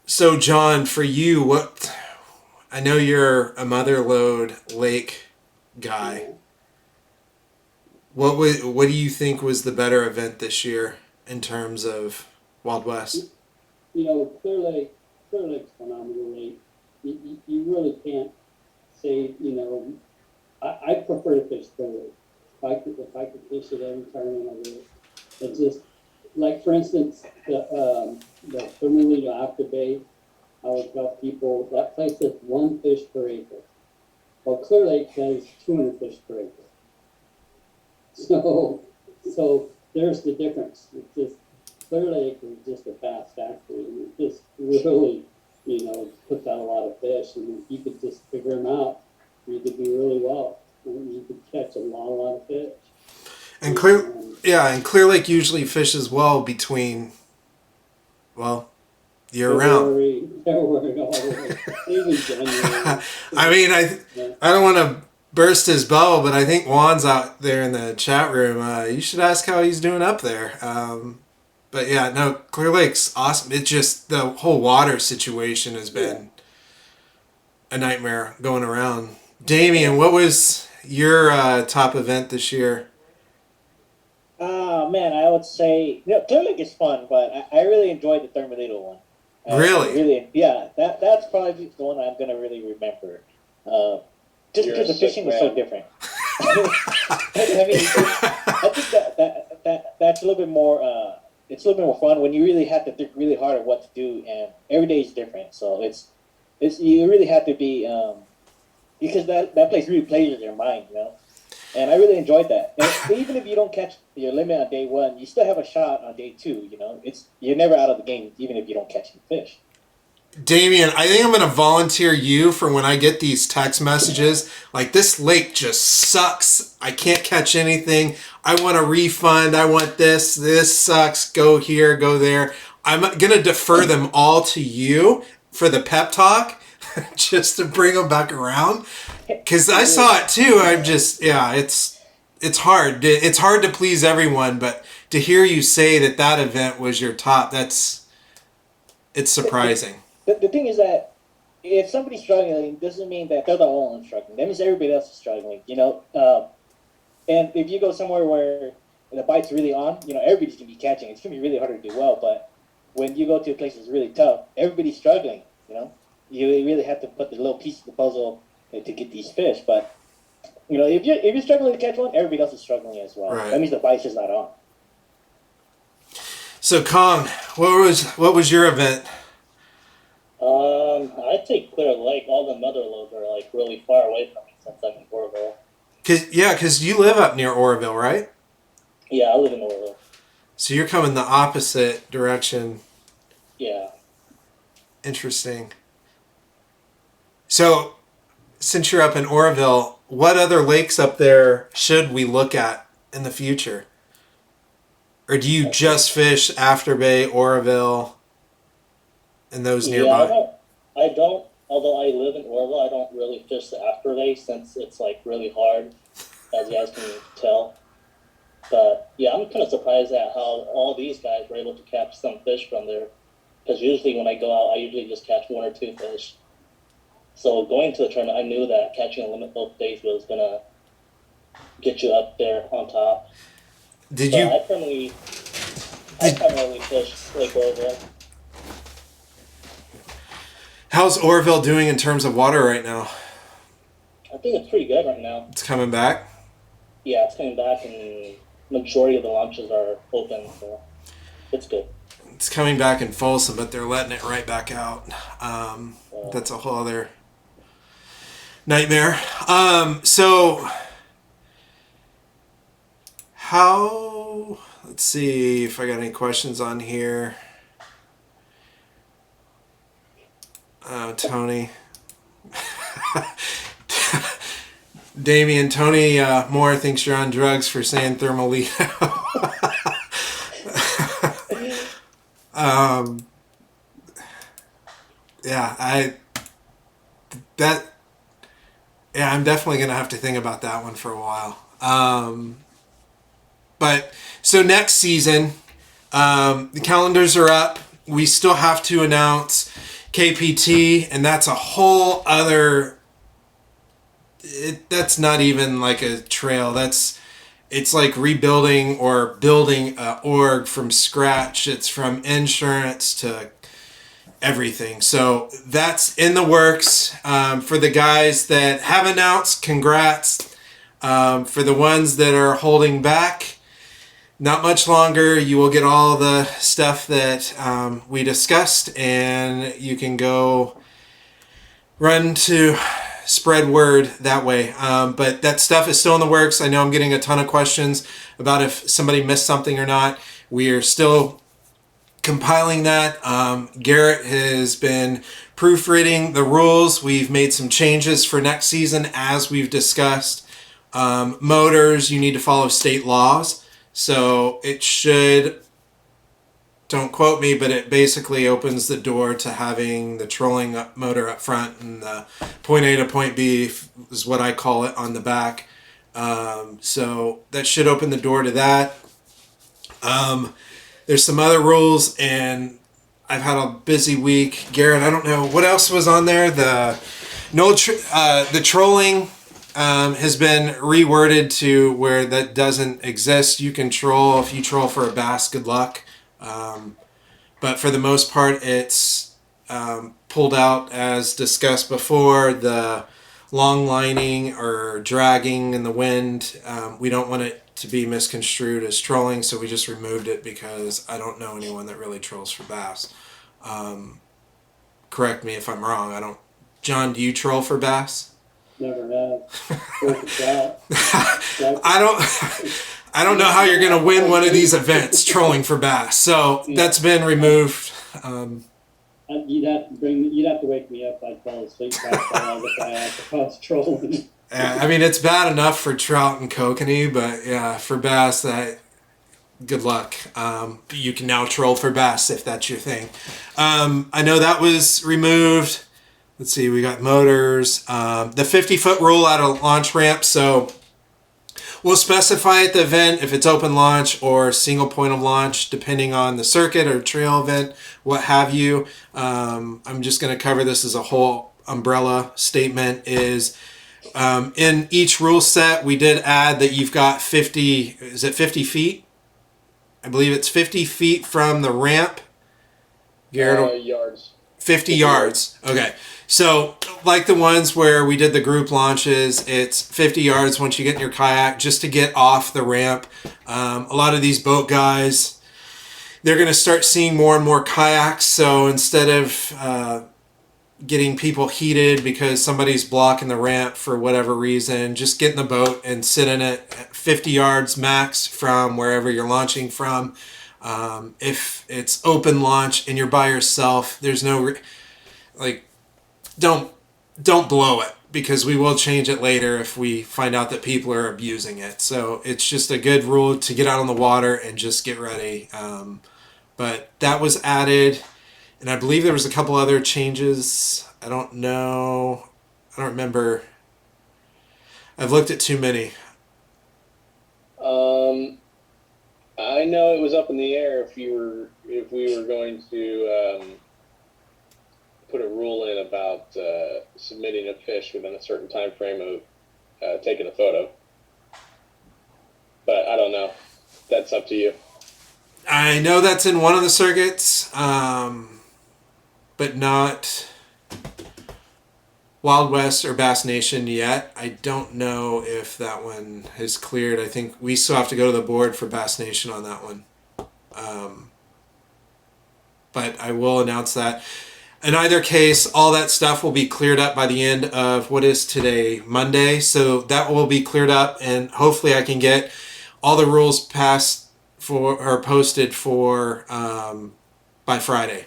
So John, for you, I know you're a mother lode lake guy. What do you think was the better event this year in terms of Wild West? Clear Lake's phenomenal lake. You really can't say, I prefer to fish Clear Lake. If I could fish it every tournament, I would. It's just like, for instance, the Thermalito After Bay. I would tell people that place has 1 fish per acre. Well, Clear Lake has 200 fish per acre. So there's the difference. It's just Clear Lake is just a fast factory, and it just really, puts out a lot of fish. And if you could just figure them out, you could do really well. And you could catch a lot of fish. And Clear Lake usually fishes well between, year round. I mean, I don't want to burst his bubble, but I think Juan's out there in the chat room. You should ask how he's doing up there. But yeah, no, Clear Lake's awesome. It's just the whole water situation has been a nightmare going around. Damian, what was your top event this year? Man, I would say Clear Lake is fun, but I really enjoyed the Thermalito one. Really? Yeah. That's probably the one I'm gonna really remember. Just because the fishing was so different. I mean, I think that's a little bit more. It's a little bit more fun when you really have to think really hard at what to do, and every day is different. So it's you really have to be because that place really plays with your mind, And I really enjoyed that. And even if you don't catch your limit on day 1, you still have a shot on day 2. You're never out of the game, even if you don't catch any fish. Damian, I think I'm going to volunteer you for when I get these text messages, like, this lake just sucks. I can't catch anything. I want a refund. I want this. This sucks. Go here, go there. I'm gonna defer them all to you for the pep talk, just to bring them back around. Because I saw it too. I'm just, it's hard. It's hard to please everyone, but to hear you say that event was your top, it's surprising. The thing is that if somebody's struggling, it doesn't mean that they're the only one struggling. That means everybody else is struggling, and if you go somewhere where the bite's really on, everybody's going to be catching. It's going to be really hard to do well, but when you go to a place that's really tough, everybody's struggling, You really have to put the little piece of the puzzle to get these fish, but, if you're struggling to catch one, everybody else is struggling as well. Right. That means the bite's just not on. So Kong, what was your event? I'd say Clear Lake. All the mother lodes are like really far away from me since I'm in Oroville. Cause you live up near Oroville, right? Yeah, I live in Oroville. So you're coming the opposite direction. Yeah. Interesting. So, since you're up in Oroville, what other lakes up there should we look at in the future? Or do you just fish Afterbay, Oroville, and those nearby? Yeah, I don't. Although I live in Oroville, I don't really fish the Afterbay since it's like really hard, as you guys can tell. But yeah, I'm kind of surprised at how all these guys were able to catch some fish from there. Because usually when I go out, I usually just catch 1 or 2 fish. So going to the tournament, I knew that catching a limit both days was gonna get you up there on top. I primarily fish Lake Oroville. How's Oroville doing in terms of water right now? I think it's pretty good right now. It's coming back? Yeah, it's coming back, and majority of the launches are open, so it's good. It's coming back in Folsom, but they're letting it right back out. That's a whole other nightmare. So how, let's see if I got any questions on here. Tony. Damian, Tony Moore thinks you're on drugs for saying Thermalito. I'm definitely going to have to think about that one for a while. But so next season, the calendars are up. We still have to announce KPT, and that's a whole other, that's not even like a trail. It's like rebuilding or building a org from scratch. It's from insurance to everything. So that's in the works. For the guys that have announced, congrats. For the ones that are holding back, not much longer. You will get all the stuff that we discussed, and you can go run to spread word that way. But that stuff is still in the works. I know I'm getting a ton of questions about if somebody missed something or not. We are still compiling that. Garrett has been proofreading the rules. We've made some changes for next season as we've discussed. Motors, you need to follow state laws. So it should, don't quote me, but it basically opens the door to having the trolling motor up front and the point A to point B is what I call it on the back. So that should open the door to that. There's some other rules, and I've had a busy week. Garrett, I don't know what else was on there. The trolling has been reworded to where that doesn't exist. You can troll. If you troll for a bass, good luck. But for the most part, it's pulled out as discussed before. The long lining or dragging in the wind, we don't want it to be misconstrued as trolling, so we just removed it because I don't know anyone that really trolls for bass. Correct me if I'm wrong. I don't. John, do you troll for bass? Never have. I don't know how you're going to win one of these events trolling for bass. So that's been removed. You'd have to wake me up. I'd fall asleep if I was trolling. I mean, it's bad enough for trout and kokanee, but yeah, for bass, good luck. You can now troll for bass if that's your thing. I know that was removed. Let's see, we got motors. The 50-foot rule out of launch ramp. So we'll specify at the event if it's open launch or single point of launch, depending on the circuit or trail event, what have you. I'm just going to cover this as a whole umbrella statement. Is in each rule set, we did add that you've got 50, is it 50 feet? I believe it's 50 feet from the ramp. Garrett, Yards. 50 yards. Okay. So, like the ones where we did the group launches, it's 50 yards once you get in your kayak just to get off the ramp. A lot of these boat guys, they're going to start seeing more and more kayaks. So, instead of getting people heated because somebody's blocking the ramp for whatever reason, just get in the boat and sit in it at 50 yards max from wherever you're launching from. If it's open launch and you're by yourself, there's no don't blow it, because we will change it later if we find out that people are abusing it. So it's just a good rule to get out on the water and just get ready. But that was added, and I believe there was a couple other changes. I don't know. I don't remember. I've looked at too many. I know it was up in the air if we were going to put a rule in about submitting a fish within a certain time frame of taking a photo. But I don't know. That's up to you. I know that's in one of the circuits, but not Wild West or Bass Nation yet. I don't know if that one has cleared. I think we still have to go to the board for Bass Nation on that one. But I will announce that. In either case, all that stuff will be cleared up by the end of, what is today, Monday. So that will be cleared up, and hopefully I can get all the rules passed for or posted for by Friday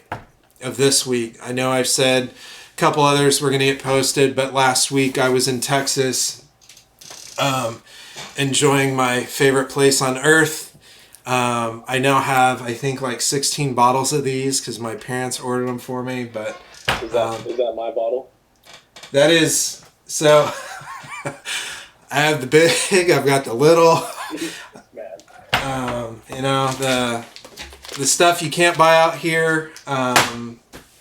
of this week. I know I've said a couple others were going to get posted, but last week I was in Texas enjoying my favorite place on earth. I now have, I think, like 16 bottles of these because my parents ordered them for me. But is that my bottle? That is, so I have the big, I've got the little. You know, the stuff you can't buy out here.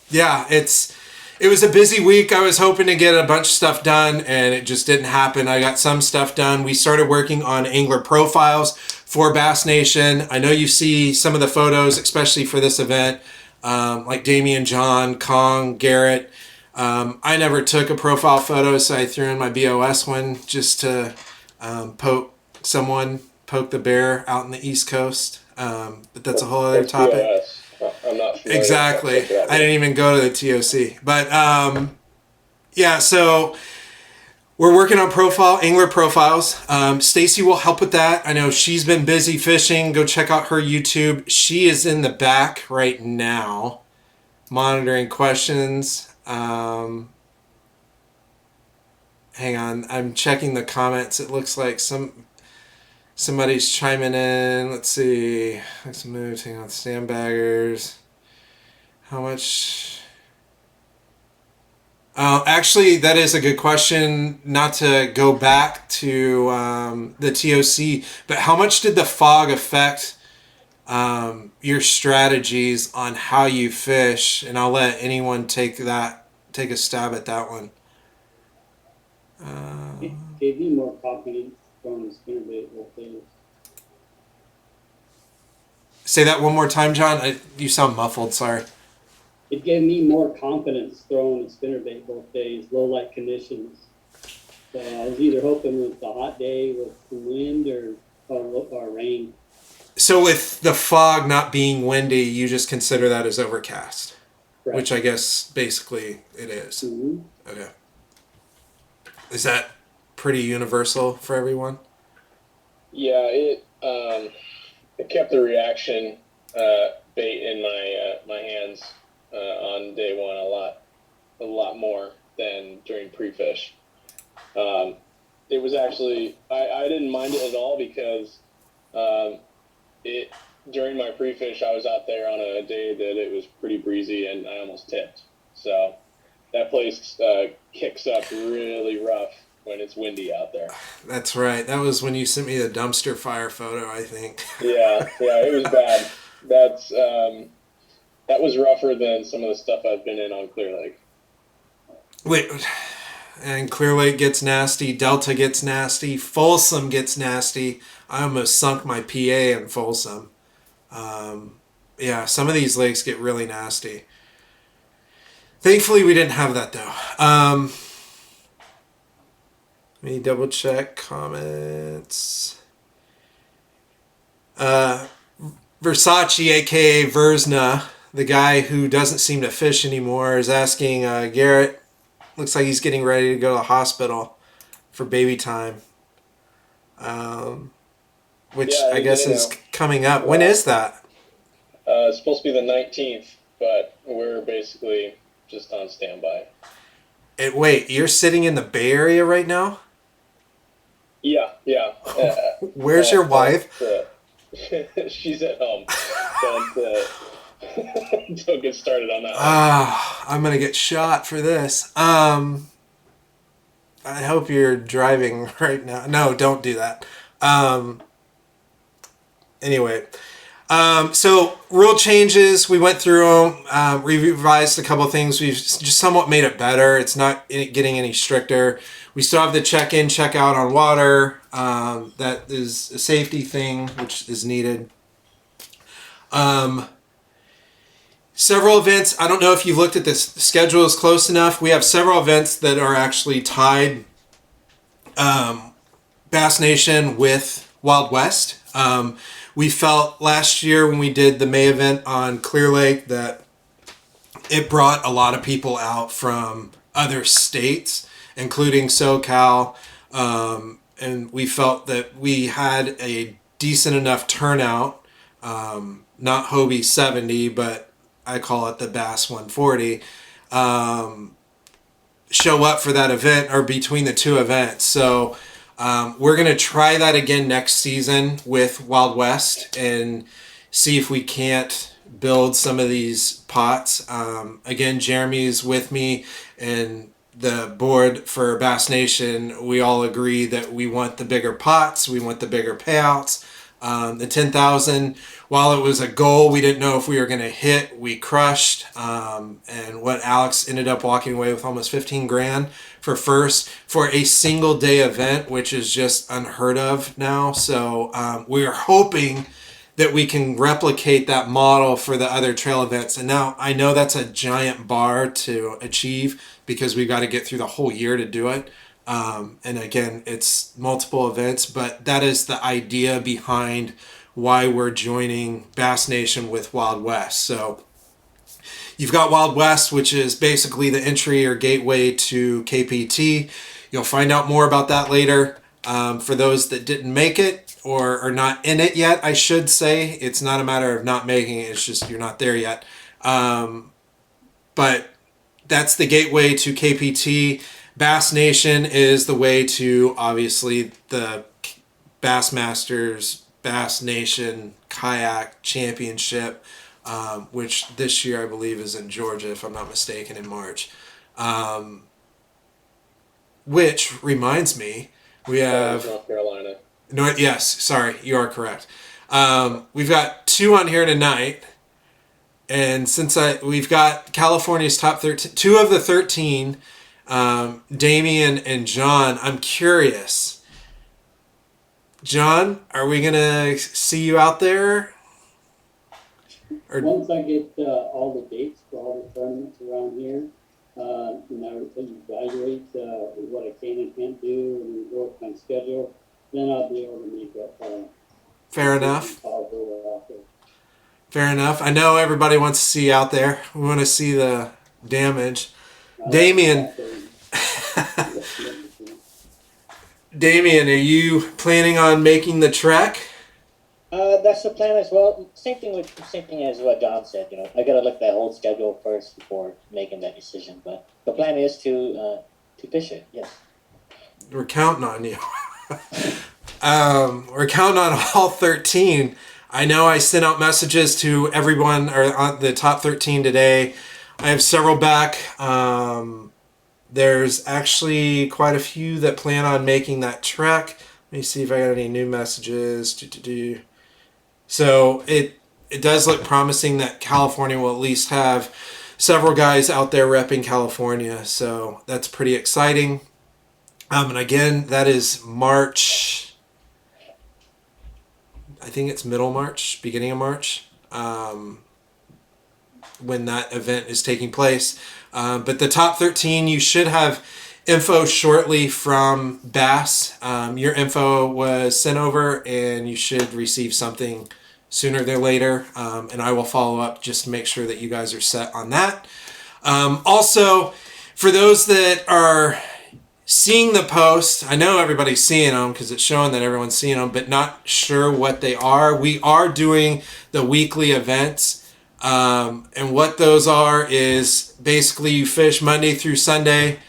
Yeah, it was a busy week. I was hoping to get a bunch of stuff done, and it just didn't happen. I got some stuff done. We started working on angler profiles for Bass Nation. I know you see some of the photos, especially for this event, like Damian, John, Kong, Garrett. I never took a profile photo, so I threw in my BOS one just to poke the bear out in the East Coast. But that's a whole other topic. BOS? I'm not familiar. Exactly. I didn't even go to the TOC. But yeah, so we're working on angler profiles. Stacy will help with that. I know she's been busy fishing. Go check out her YouTube. She is in the back right now monitoring questions. Hang on. I'm checking the comments. It looks like somebody's chiming in. Let's see. Let's move. Hang on. Sandbaggers. How much? Actually, that is a good question. Not to go back to the TOC, but how much did the fog affect your strategies on how you fish? And I'll let anyone take a stab at that one. It gave me more confidence from the spinnerbait both days. Say that one more time, John. You sound muffled. Sorry. It gave me more confidence throwing the spinnerbait both days, low light conditions. So I was either hoping with the hot day with some wind or rain. So with the fog not being windy, you just consider that as overcast, Right. which I guess basically it is. Mm-hmm. Okay. Is that pretty universal for everyone? Yeah, it kept the reaction bait in my hands on day one a lot more than during pre-fish. It was actually I didn't mind it at all because during my pre-fish, I was out there on a day that it was pretty breezy, and I almost tipped. So that place kicks up really rough when it's windy out there. That's right. That was when you sent me the dumpster fire photo, I think. Yeah, it was bad. That was rougher than some of the stuff I've been in on Clear Lake. Wait, and Clear Lake gets nasty, Delta gets nasty, Folsom gets nasty. I almost sunk my PA in Folsom. Yeah, some of these lakes get really nasty. Thankfully, we didn't have that, though. Let me double check comments. Versace, aka Versna, the guy who doesn't seem to fish anymore, is asking Garrett. Looks like he's getting ready to go to the hospital for baby time. Which I guess is coming up. When is that? It's supposed to be the 19th, but we're basically just on standby. Wait, you're sitting in the Bay Area right now? Yeah. Where's your wife? She's at home. Don't get started on that. I'm gonna get shot for this. I hope you're driving right now. No, don't do that. Anyway, so rule changes. We went through them. We revised a couple of things. We've just somewhat made it better. It's not getting any stricter. We still have the check-in, check-out on water. That is a safety thing, which is needed. Several events. I don't know if you've looked at this. The schedule is close enough. We have several events that are actually tied Bass Nation with Wild West. We felt last year when we did the May event on Clear Lake that it brought a lot of people out from other states, including SoCal, and we felt that we had a decent enough turnout, not Hobie 70, but I call it the Bass 140, show up for that event or between the two events. So we're going to try that again next season with Wild West and see if we can't build some of these pots. Again, Jeremy's with me and the board for Bass Nation. We all agree that we want the bigger pots. We want the bigger payouts. The 10,000, while it was a goal we didn't know if we were going to hit, we crushed. And what Alex ended up walking away with almost 15 grand for first for a single day event, which is just unheard of now. So we are hoping that we can replicate that model for the other trail events. And now I know that's a giant bar to achieve because we've got to get through the whole year to do it. And again, it's multiple events, but that is the idea behind why we're joining Bass Nation with Wild West. So you've got Wild West, which is basically the entry or gateway to KPT. You'll find out more about that later. For those that didn't make it or are not in it yet, I should say, it's not a matter of not making it. It's just you're not there yet. But that's the gateway to KPT. Bass Nation is the way to, obviously, the Bassmasters Bass Nation Kayak Championship, which this year I believe is in Georgia, if I'm not mistaken, in March. Which reminds me, we have... North Carolina. Yes, sorry, you are correct. We've got two on here tonight. And since we've got California's top 13, two of the 13... Damian and John, I'm curious. John, are we going to see you out there? Once I get all the dates for all the tournaments around here, and I evaluate what I can and can't do and go with my schedule, then I'll be able to make up. Fair enough. Fair enough. I know everybody wants to see you out there. We want to see the damage. Damian, Damian, are you planning on making the trek? That's the plan as well. Same thing as what John said. You know, I gotta look at that whole schedule first before making that decision. But the plan is to fish it. Yes. We're counting on you. We're counting on all 13. I know I sent out messages to everyone or on the top 13 today. I have several back. There's actually quite a few that plan on making that trek. Let me see if I got any new messages. So it does look promising that California will at least have several guys out there repping California. So that's pretty exciting. And again, that is March. I think it's middle March, beginning of March, when that event is taking place. But the top 13, you should have info shortly from Bass. Your info was sent over, and you should receive something sooner than later. And I will follow up just to make sure that you guys are set on that. Also, for those that are seeing the post, I know everybody's seeing them because it's showing that everyone's seeing them, but not sure what they are. We are doing the weekly events. And what those are is basically you fish Monday through Sunday.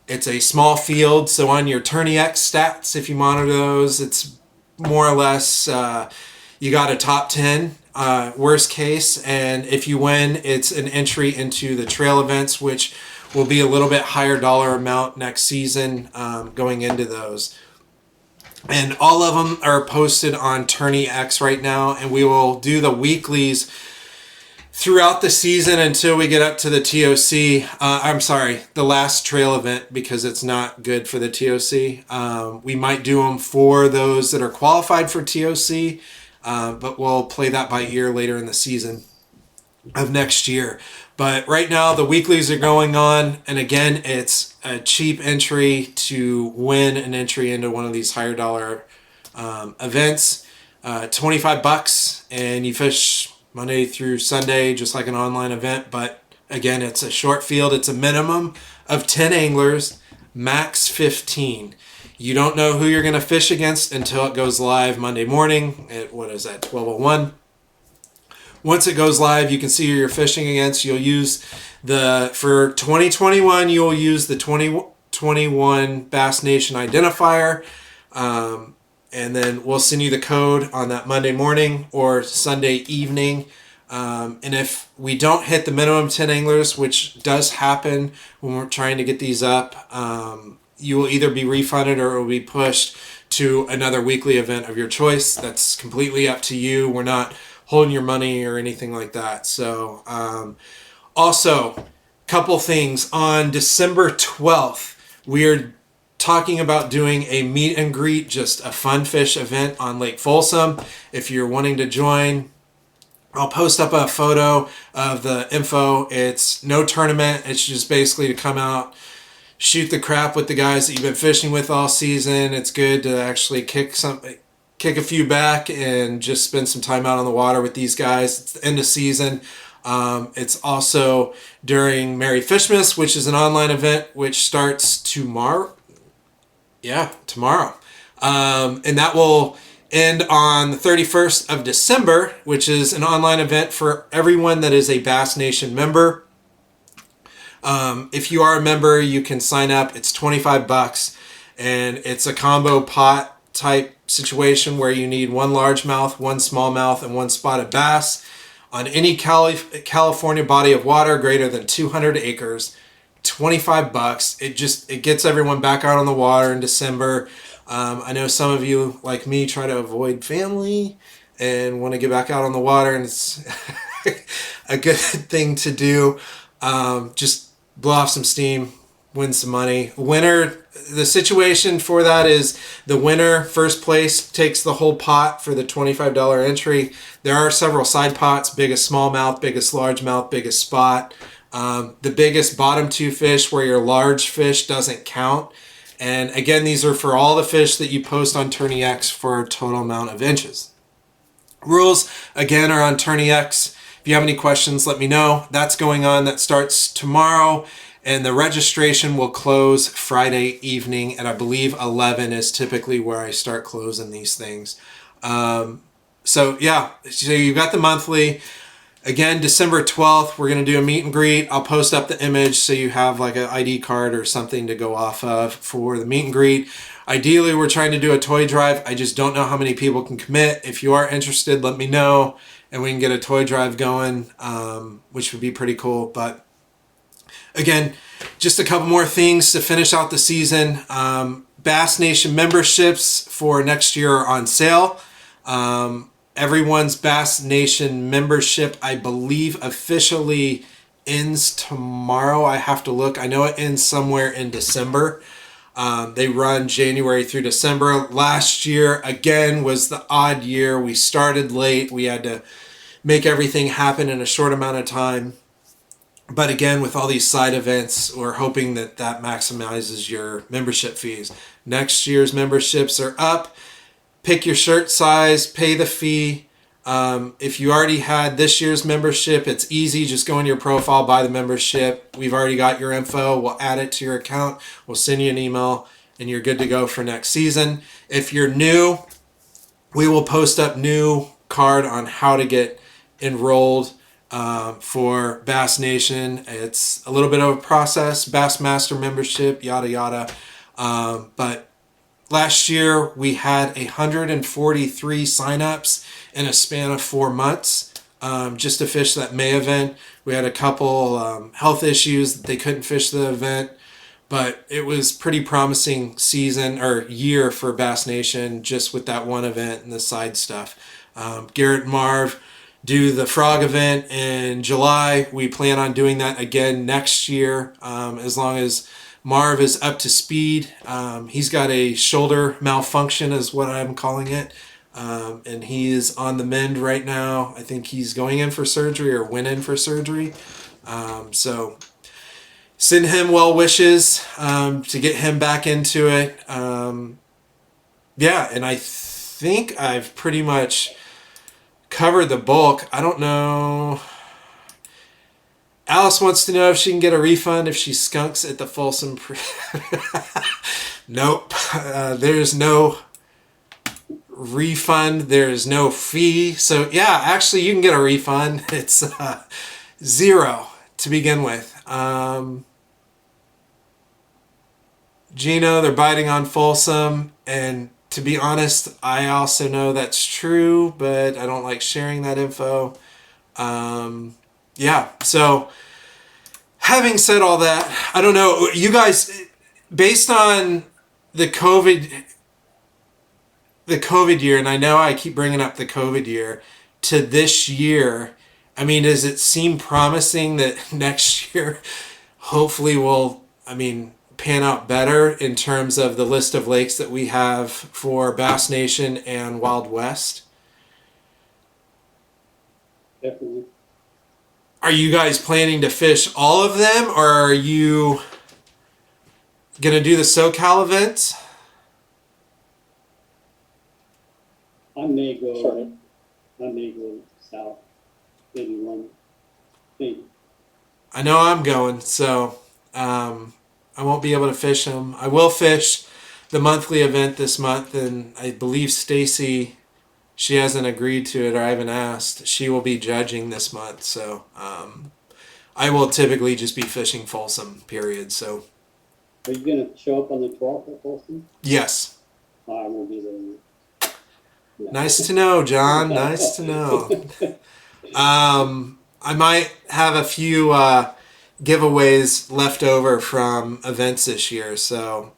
It's a small field, so on your Tourney X stats, if you monitor those, it's more or less you got a top 10 worst case, and if you win, it's an entry into the trail events, which will be a little bit higher dollar amount next season going into those. And all of them are posted on Tourney X right now, and we will do the weeklies throughout the season until we get up to the TOC. I'm sorry, the last trail event, because it's not good for the TOC. We might do them for those that are qualified for TOC, but we'll play that by ear later in the season of next year. But right now the weeklies are going on, and again, it's a cheap entry to win an entry into one of these higher dollar events. $25, and you fish Monday through Sunday, just like an online event. But again, it's a short field. It's a minimum of 10 anglers, max 15. You don't know who you're going to fish against until it goes live Monday morning at, 12:01. Once it goes live, you can see who you're fishing against. You'll use for 2021, you'll use the 2021 Bass Nation identifier. And then we'll send you the code on that Monday morning or Sunday evening. And if we don't hit the minimum 10 anglers, which does happen when we're trying to get these up, you will either be refunded or it will be pushed to another weekly event of your choice. That's completely up to you. We're not holding your money or anything like that. So also, couple things. On December 12th, we're talking about doing a meet and greet, just a fun fish event on Lake Folsom. If you're wanting to join, I'll post up a photo of the info. It's no tournament. It's just basically to come out, shoot the crap with the guys that you've been fishing with all season. It's good to actually kick a few back and just spend some time out on the water with these guys. It's the end of season. It's also during Merry Fishmas, which is an online event which starts tomorrow. Yeah, tomorrow. And that will end on the 31st of December, which is an online event for everyone that is a Bass Nation member. If you are a member, you can sign up. It's $25, and it's a combo pot type situation where you need one largemouth, one smallmouth, and one spotted bass on any California body of water greater than 200 acres. $25. It gets everyone back out on the water in December. I know some of you, like me, try to avoid family and want to get back out on the water, and it's a good thing to do. Just blow off some steam, win some money. Winner, the situation for that is the winner, first place, takes the whole pot for the $25 entry. There are several side pots: biggest smallmouth, biggest largemouth, biggest spot. The biggest bottom two fish where your large fish doesn't count. And again, these are for all the fish that you post on Tourney X for a total amount of inches. Rules, again, are on Tourney X. If you have any questions, let me know. That's going on. That starts tomorrow. And the registration will close Friday evening at, I believe, 11 is typically where I start closing these things. So you've got the monthly. Again, December 12th, we're going to do a meet and greet. I'll post up the image so you have like an ID card or something to go off of for the meet and greet. Ideally, we're trying to do a toy drive. I just don't know how many people can commit. If you are interested, let me know, and we can get a toy drive going, which would be pretty cool. But again, just a couple more things to finish out the season. Bass Nation memberships for next year are on sale. Everyone's Bass Nation membership, I believe, officially ends tomorrow. I have to look. I know it ends somewhere in December. They run January through December. Last year, again, was the odd year. We started late. We had to make everything happen in a short amount of time. But again, with all these side events, we're hoping that that maximizes your membership fees. Next year's memberships are up. Pick your shirt size, pay the fee. If you already had this year's membership, it's easy. Just go in your profile, buy the membership. We've already got your info. We'll add it to your account. We'll send you an email, and you're good to go for next season. If you're new, we will post up new card on how to get enrolled for Bass Nation. It's a little bit of a process. Bassmaster membership, yada yada. But last year we had 143 signups in a span of 4 months, just to fish that May event. We had a couple health issues that they couldn't fish the event, but it was pretty promising season or year for Bass Nation just with that one event and the side stuff. Garrett and Marv do the frog event in July. We plan on doing that again next year, as long as Marv is up to speed. He's got a shoulder malfunction is what I'm calling it. And he is on the mend right now. I think he's going in for surgery or went in for surgery. So send him well wishes to get him back into it. Yeah, and I think I've pretty much covered the bulk. I don't know. Alice wants to know if she can get a refund if she skunks at the Folsom. Nope. There's no refund. There's no fee. So yeah, actually you can get a refund. It's $0 to begin with. Gino, they're biting on Folsom, and to be honest, I also know that's true, but I don't like sharing that info. Yeah, so having said all that, I don't know, you guys, based on the COVID year, and I know I keep bringing up the COVID year, to this year, I mean, does it seem promising that next year hopefully will, pan out better in terms of the list of lakes that we have for Bass Nation and Wild West? Definitely. Are you guys planning to fish all of them, or are you going to do the SoCal events? I may go south, maybe one, maybe. I know I'm going, so I won't be able to fish them. I will fish the monthly event this month, and I believe Stacy, she hasn't agreed to it, or I haven't asked. She will be judging this month, so I will typically just be fishing Folsom, period. So, Are you going to show up on the 12th at Folsom? yes. I won't be there. No. Nice to know, John. Nice to know. I might have a few giveaways left over from events this year, so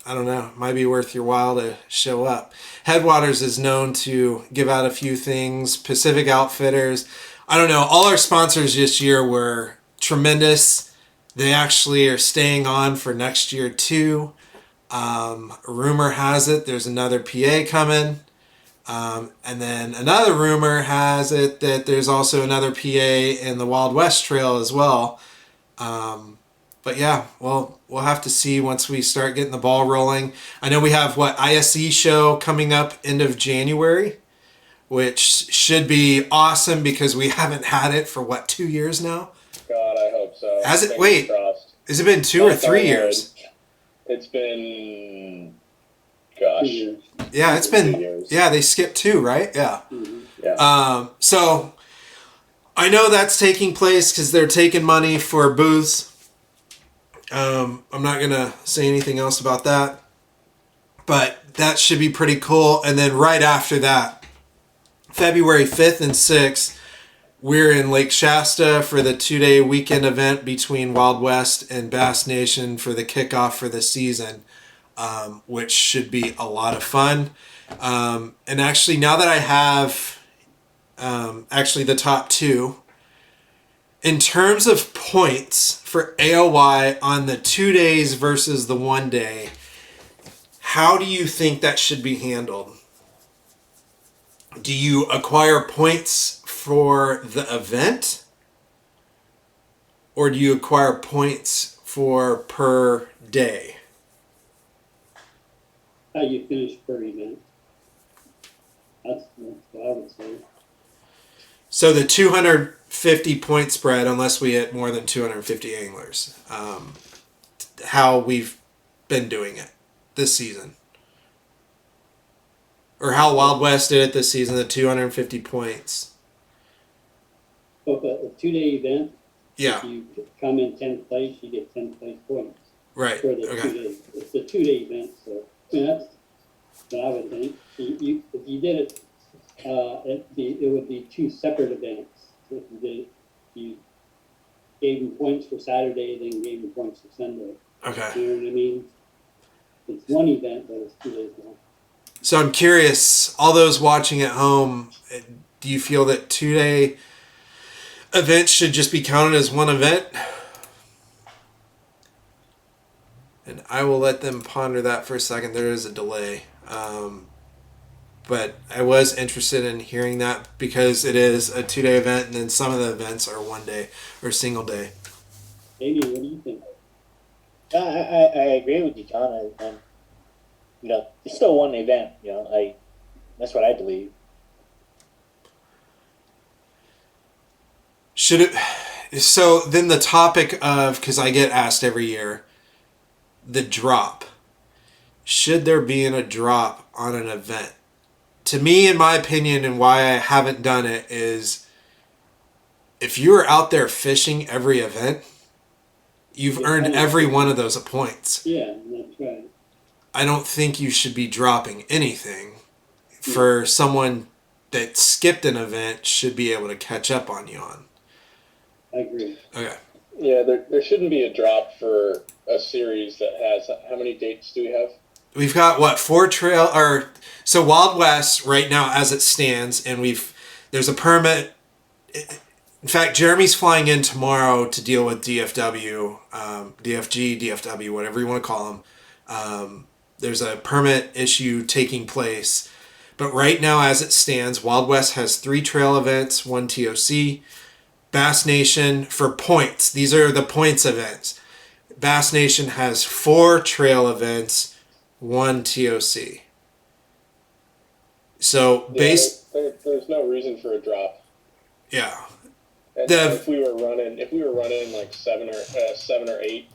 I don't know. It might be worth your while to show up. Headwaters is known to give out a few things. Pacific Outfitters. I don't know. All our sponsors this year were tremendous. They actually are staying on for next year too. Rumor has it there's another PA coming. And then another rumor has it that there's also another PA in the Wild West Trail as well. But yeah, well, we'll have to see once we start getting the ball rolling. I know we have ISE show coming up end of January, which should be awesome because we haven't had it for 2 years now? God, I hope so. Has it? Fingers Wait, crossed. has it been 2 or 3 years? It's been, gosh. 2 years. Yeah, it's 2 been, years. yeah, they skipped 2, right? Yeah. Mm-hmm. Yeah. So I know that's taking place because they're taking money for booths. I'm not going to say anything else about that. But that should be pretty cool. And then right after that, February 5th and 6th, we're in Lake Shasta for the 2-day weekend event between Wild West and Bass Nation for the kickoff for the season, which should be a lot of fun. And actually, now that I have actually the top two, in terms of points for AOY on the 2 days versus the 1 day, how do you think that should be handled? Do you acquire points for the event? Or do you acquire points for per day? How you finish per event. That's what I would say. So the 250 point spread, unless we hit more than 250 anglers, how we've been doing it this season. Or how Wild West did it this season, the 250 points. So if a 2-day event, Yeah, if you come in 10th place, you get 10th place points right. for the Okay. 2 days. It's a 2-day event, so I mean, that's what I would think. If you did it, it would be 2 separate events. So if you did it, you gave them points for Saturday, then gave them points for Sunday. Okay. You know what I mean? It's one event, but it's 2 days long. So I'm curious, all those watching at home, do you feel that 2-day events should just be counted as one event? And I will let them ponder that for a second. There is a delay. But I was interested in hearing that because it is a 2-day event and then some of the events are 1 day or single day. Damian, what do you think? I agree with you, John. And it's still one event. That's what I believe. Should it? So then the topic of, because I get asked every year, the drop. Should there be a drop on an event? To me, in my opinion, and why I haven't done it is, if you are out there fishing every event, you've earned every one of those points. Yeah, that's right. I don't think you should be dropping anything. For someone that skipped an event should be able to catch up on you on. I agree. Okay. Yeah, there shouldn't be a drop for a series that has, how many dates do we have? We've got what, 4 trail, or so Wild West right now as it stands, and there's a permit. In fact, Jeremy's flying in tomorrow to deal with DFW, DFG, DFW, whatever you want to call them. There's a permit issue taking place. But right now as it stands, Wild West has 3 trail events, 1 TOC. Bass Nation for points. These are the points events. Bass Nation has 4 trail events, 1 TOC. So there's no reason for a drop. Yeah. And if we were running like 7 or 8,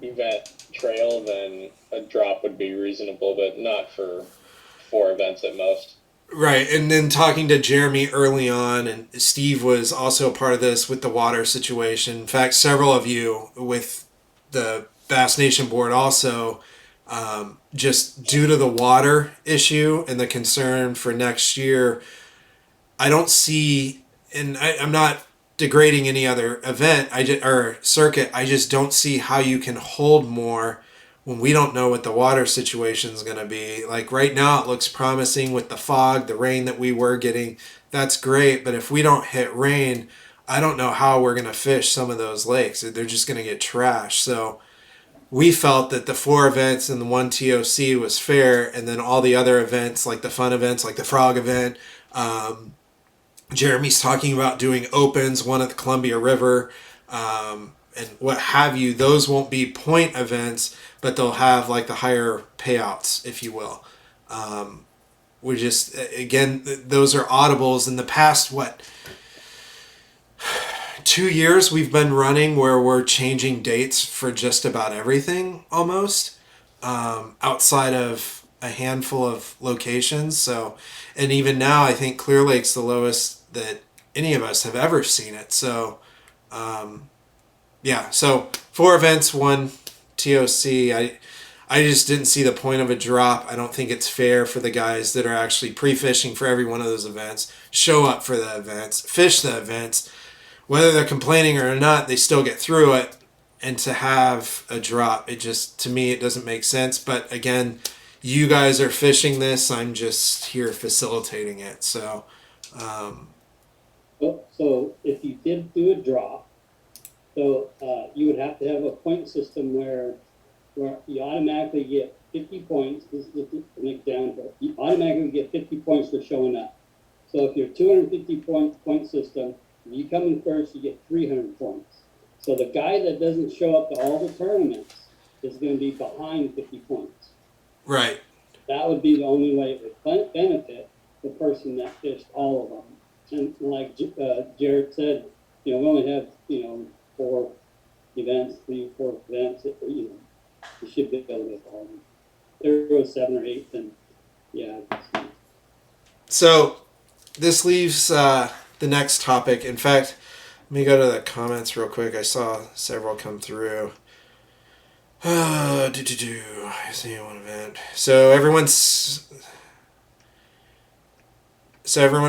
event trail, then a drop would be reasonable, but not for 4 events at most. Right, and then talking to Jeremy early on, and Steve was also a part of this with the water situation. In fact, several of you with the Bass Nation board also, just due to the water issue and the concern for next year, I don't see, and I'm not degrading any other event or circuit, I just don't see how you can hold more when we don't know what the water situation is going to be. Like right now it looks promising with the fog, the rain that we were getting. That's great, but if we don't hit rain, I don't know how we're going to fish some of those lakes. They're just going to get trashed. So we felt that the 4 events and the 1 TOC was fair, and then all the other events, like the fun events, like the frog event, Jeremy's talking about doing opens, one at the Columbia River, and what have you. Those won't be point events, but they'll have like the higher payouts, if you will. We just, again, those are audibles. In the past, 2 years we've been running where we're changing dates for just about everything almost, outside of a handful of locations. So, and even now I think Clear Lake's the lowest that any of us have ever seen it. So, yeah, so 4 events, 1 TOC. I just didn't see the point of a drop. I don't think it's fair for the guys that are actually pre-fishing for every one of those events, show up for the events, fish the events. Whether they're complaining or not, they still get through it. And to have a drop, it just, to me, it doesn't make sense. But again, you guys are fishing this. I'm just here facilitating it. So, So if you did do a drop, so you would have to have a point system where you automatically get 50 points. This is just an example. You automatically get 50 points for showing up. So if you're 250 point system, you come in first, you get 300 points. So the guy that doesn't show up to all the tournaments is going to be behind 50 points. right. That would be the only way it would benefit the person that fished all of them. And like Jared said, we only have, 4 events, 3 or 4 events. You should be able to get all of them. There was 7 or 8, then yeah. So this leaves the next topic. In fact, let me go to the comments real quick. I saw several come through. I see one event. So everyone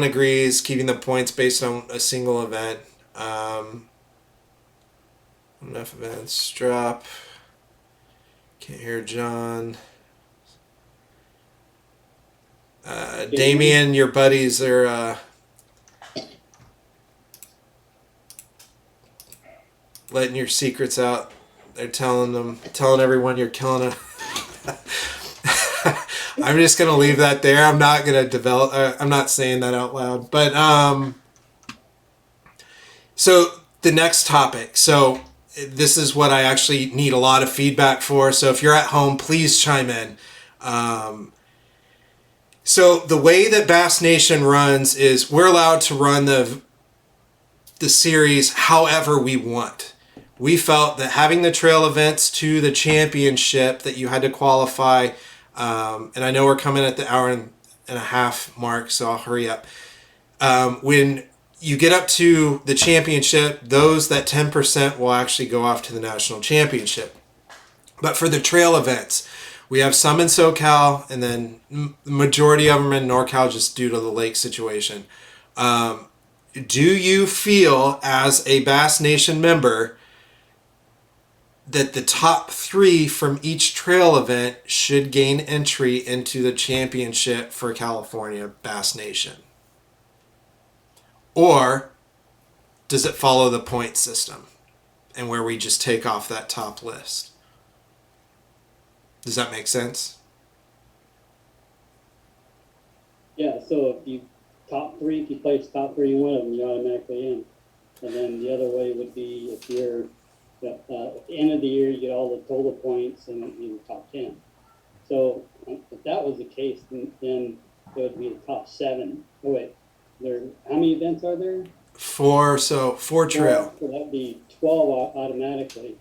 agrees keeping the points based on a single event. Enough events drop. Can't hear John. Damian, your buddies are letting your secrets out. They're telling everyone you're killing it. I'm just gonna leave that there. I'm not gonna I'm not saying that out loud. But so the next topic. So this is what I actually need a lot of feedback for. So if you're at home, please chime in. So the way that Bass Nation runs is we're allowed to run the series however we want. We felt that having the trail events to the championship that you had to qualify, and I know we're coming at the hour and a half mark, so I'll hurry up. When you get up to the championship, those that 10% will actually go off to the national championship. But for the trail events, we have some in SoCal, and then the majority of them in NorCal just due to the lake situation. Do you feel, as a Bass Nation member, that the top 3 from each trail event should gain entry into the championship for California Bass Nation? Or does it follow the point system and where we just take off that top list? Does that make sense? Yeah, so if you if you place top 3 in one of them, you're automatically in. And then the other way would be if you're at the end of the year, you get all the total points and you're top 10. So if that was the case, then it would be the top 7. Oh wait, how many events are there? 4, so 4 trail. So that'd be 12 automatically.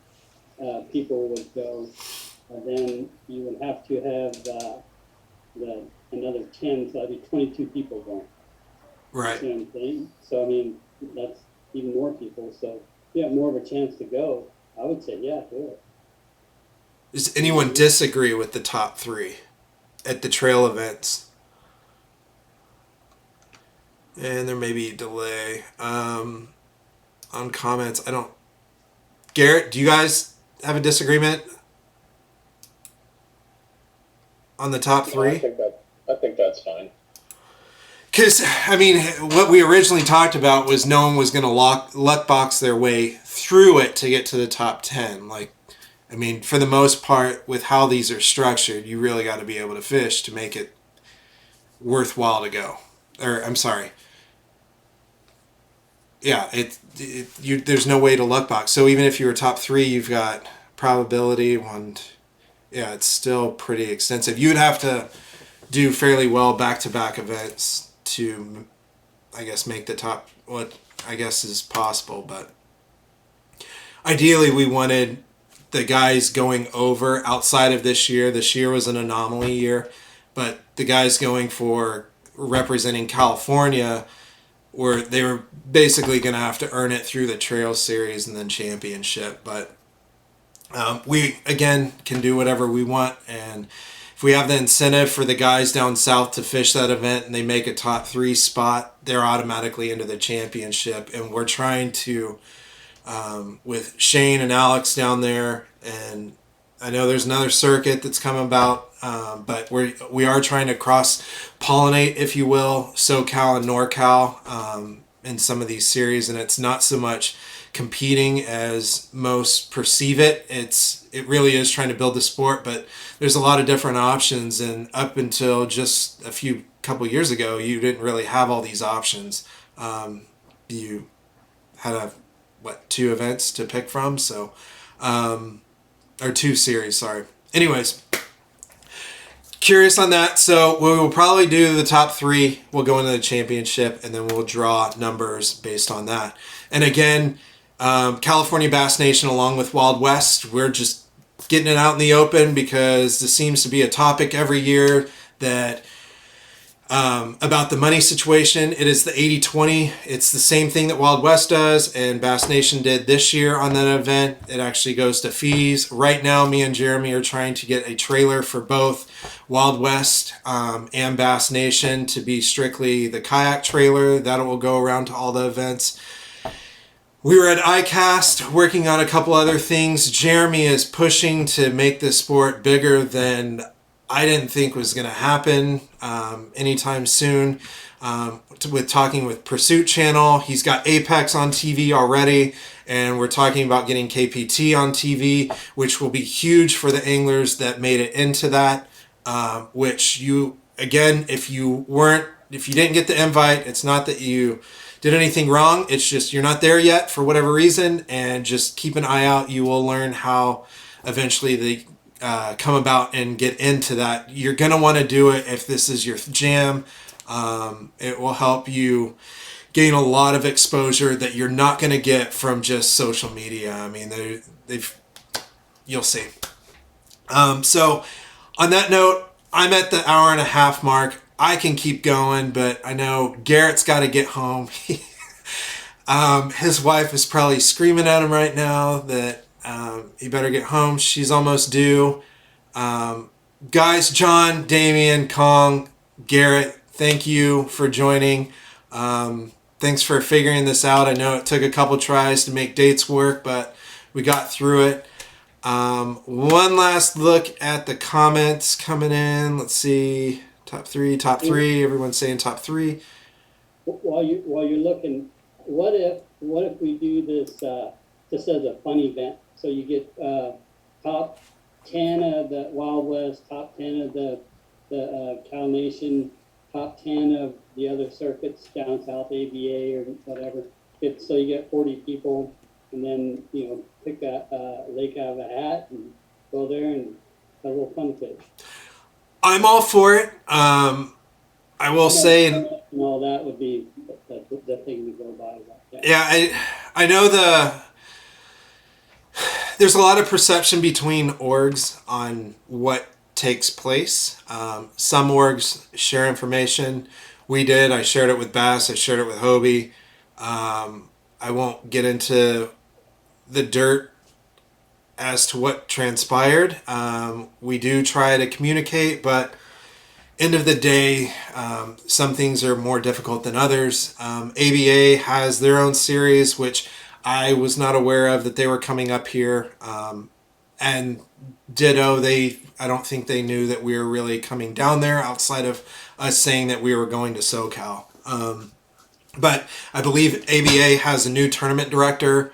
People would go. Then you would have to have another 10, so that'd be 22 people going. Right. You know what I'm saying? So I mean, that's even more people. So you have more of a chance to go. I would say, yeah, do it. Does anyone disagree with the top 3 at the trail events? And there may be a delay on comments. Garrett, do you guys have a disagreement on the top 3? I think that's fine. Because, I mean, what we originally talked about was no one was going to luck box their way through it to get to the top 10. Like, I mean, for the most part, with how these are structured, you really got to be able to fish to make it worthwhile to go. Or, I'm sorry. Yeah, there's no way to luck box. So even if you were top 3, you've got probability. Yeah, it's still pretty extensive. You'd have to do fairly well back-to-back events to, I guess, make the top, what I guess is possible. But ideally, we wanted the guys going over outside of this year. This year was an anomaly year, but the guys going for representing California, they were basically going to have to earn it through the trail series and then championship. But We, again, can do whatever we want. And if we have the incentive for the guys down south to fish that event and they make a top 3 spot, they're automatically into the championship. And we're trying to, with Shane and Alex down there, and I know there's another circuit that's come about, but we are trying to cross-pollinate, if you will, SoCal and NorCal in some of these series. And it's not so much competing as most perceive it. It really is trying to build the sport, but there's a lot of different options. And up until just a couple years ago, you didn't really have all these options. You had 2 events to pick from, so or 2 series, sorry. Anyways, curious on that. So we will probably do the top 3. We'll go into the championship, and then we'll draw numbers based on that. And again, California Bass Nation, along with Wild West, we're just getting it out in the open because this seems to be a topic every year that about the money situation. It is the 80-20. It's the same thing that Wild West does and Bass Nation did this year on that event. It actually goes to fees. Right now, me and Jeremy are trying to get a trailer for both Wild West and Bass Nation to be strictly the kayak trailer. That will go around to all the events. We were at ICAST working on a couple other things. Jeremy is pushing to make this sport bigger than I didn't think was going to happen anytime soon. With talking with Pursuit Channel, he's got Apex on TV already, and we're talking about getting KPT on TV, which will be huge for the anglers that made it into that. Which you, again, if you didn't get the invite, it's not that you did anything wrong. It's just you're not there yet for whatever reason, and just keep an eye out. You will learn how eventually they come about and get into that. You're going to want to do it if this is your jam. It will help you gain a lot of exposure that you're not going to get from just social media. I mean, you'll see. So on that note, I'm at the 1.5 hour mark. I can keep going, but I know Garrett's got to get home. His wife is probably screaming at him right now that he better get home. She's almost due. Guys, John, Damian, Kong, Garrett, thank you for joining. Thanks for figuring this out. I know it took a couple tries to make dates work, but we got through it. One last look at the comments coming in. Let's see. Top three. Everyone's saying top 3. While you're looking, what if we do this just as a fun event? So you get top 10 of the Wild West, top 10 of the Cal Nation, top 10 of the other circuits down south, ABA or whatever. So you get 40 people, and then pick a lake out of a hat and go there and have a little fun fish. I'm all for it. I will say, and all that would be the thing to go by. Yeah, I know there's a lot of perception between orgs on what takes place. Some orgs share information. We did. I shared it with Bass. I shared it with Hobie. I won't get into the dirt as to what transpired. We do try to communicate, but end of the day, some things are more difficult than others. ABA has their own series, which I was not aware of that they were coming up here. And ditto, I don't think they knew that we were really coming down there outside of us saying that we were going to SoCal. But I believe ABA has a new tournament director.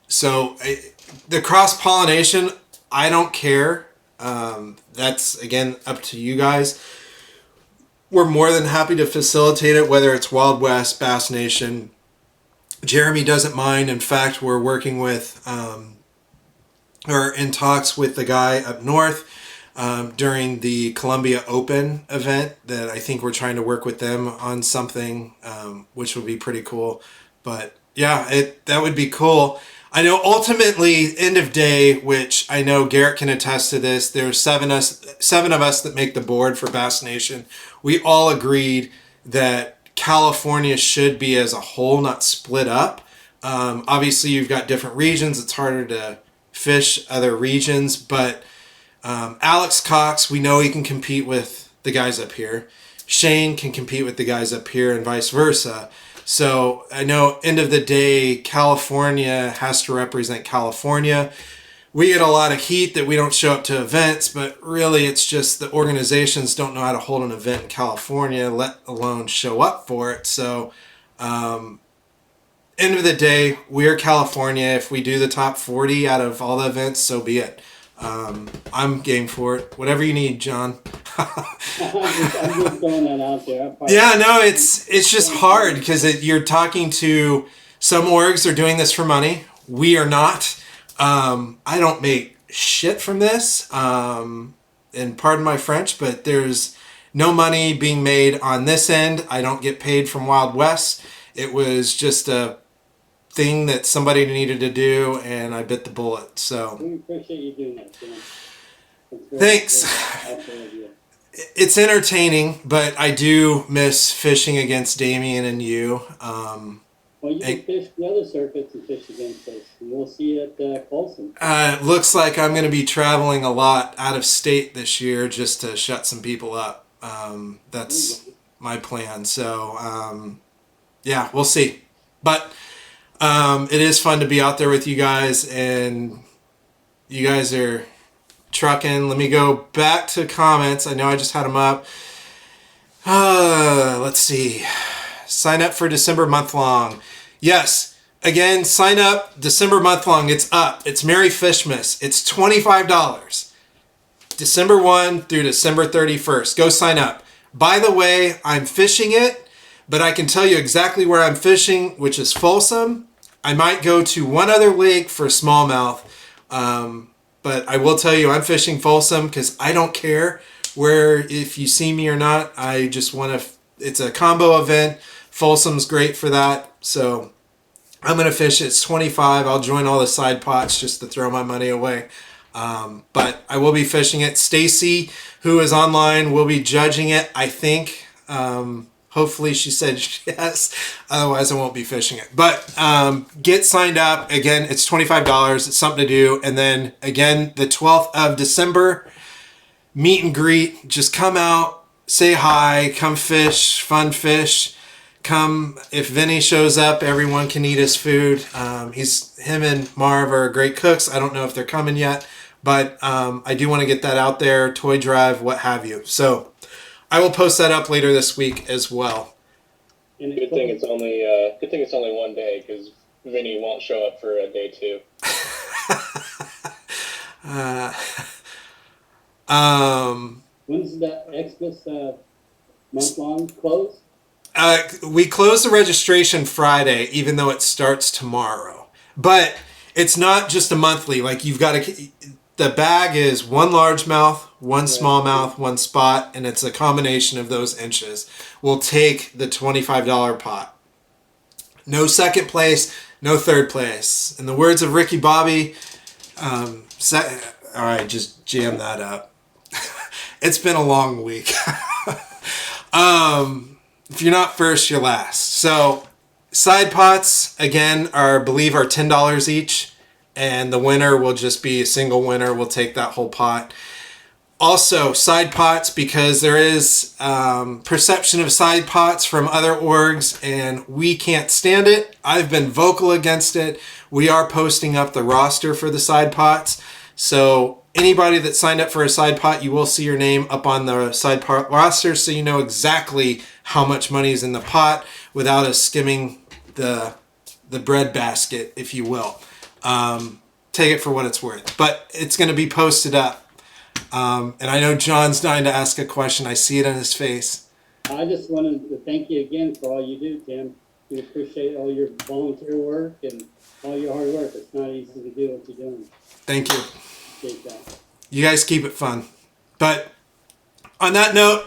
So the cross-pollination, I don't care. That's, again, up to you guys. We're more than happy to facilitate it, whether it's Wild West, Bass Nation. Jeremy doesn't mind. In fact, we're working with, or in talks with the guy up north during the Columbia Open event that I think we're trying to work with them on something, which would be pretty cool. But yeah, that would be cool. I know ultimately, end of day, which I know Garrett can attest to this, there's seven of us that make the board for Bass Nation. We all agreed that California should be as a whole, not split up. Obviously, you've got different regions. It's harder to fish other regions, but Alex Cox, we know he can compete with the guys up here. Shane can compete with the guys up here and vice versa. So I know end of the day, California has to represent California. We get a lot of heat that we don't show up to events, but really it's just the organizations don't know how to hold an event in California, let alone show up for it. So end of the day, we're California. If we do the top 40 out of all the events, so be it. I'm game for it. Whatever you need, John. I'm just throwing that out there. Yeah, no, it's just hard because you're talking to some orgs are doing this for money. We are not. I don't make shit from this. And pardon my French, but there's no money being made on this end. I don't get paid from Wild West. It was just a thing that somebody needed to do, and I bit the bullet. So We appreciate you doing that, Tim. Thanks. It's entertaining, but I do miss fishing against Damian and you. Well, you can fish the other circuits and fish against us, and we'll see you at Folsom. It looks like I'm going to be traveling a lot out of state this year just to shut some people up. That's my plan. So, yeah, we'll see. But it is fun to be out there with you guys, and you guys are trucking. Let me go back to comments. I know I just had them up. Let's see. Sign up for December month long. Yes. Again, sign up December month long. It's up. It's Merry Fishmas. It's $25. December 1 through December 31st. Go sign up. By the way, I'm fishing it, but I can tell you exactly where I'm fishing, which is Folsom. I might go to one other lake for smallmouth, but I will tell you I'm fishing Folsom because I don't care where if you see me or not. I just want to. It's a combo event. Folsom's great for that, so I'm gonna fish it. It's $25. I'll join all the side pots just to throw my money away. But I will be fishing it. Stacy, who is online, will be judging it, I think. Hopefully she said yes. Otherwise, I won't be fishing it. But get signed up. Again, it's $25. It's something to do. And then, again, the 12th of December, meet and greet. Just come out, say hi, come fish, fun fish. Come, if Vinny shows up, everyone can eat his food. Him and Marv are great cooks. I don't know if they're coming yet. But I do want to get that out there, toy drive, what have you. So I will post that up later this week as well. Good thing it's only one day because Vinny won't show up for a day 2. When's the Xmas month-long close? We close the registration Friday, even though it starts tomorrow. But it's not just a monthly. Like you've got to. The bag is one largemouth, one smallmouth, one spot, and it's a combination of those inches. We'll take the $25 pot. No second place, no third place. In the words of Ricky Bobby, all right, just jam that up. It's been a long week. If you're not first, you're last. So side pots, again, I believe are $10 each. And the winner will just be a single winner. We'll take that whole pot. Also, side pots, because there is perception of side pots from other orgs, and we can't stand it. I've been vocal against it. We are posting up the roster for the side pots. So anybody that signed up for a side pot, you will see your name up on the side pot roster, so you know exactly how much money is in the pot without us skimming the bread basket, if you will. Take it for what it's worth, but it's going to be posted up. And I know John's dying to ask a question. I see it in his face. I just wanted to thank you again for all you do, Tim. We appreciate all your volunteer work and all your hard work. It's not easy to do what you're doing. Thank you. Appreciate that. You guys keep it fun. But on that note,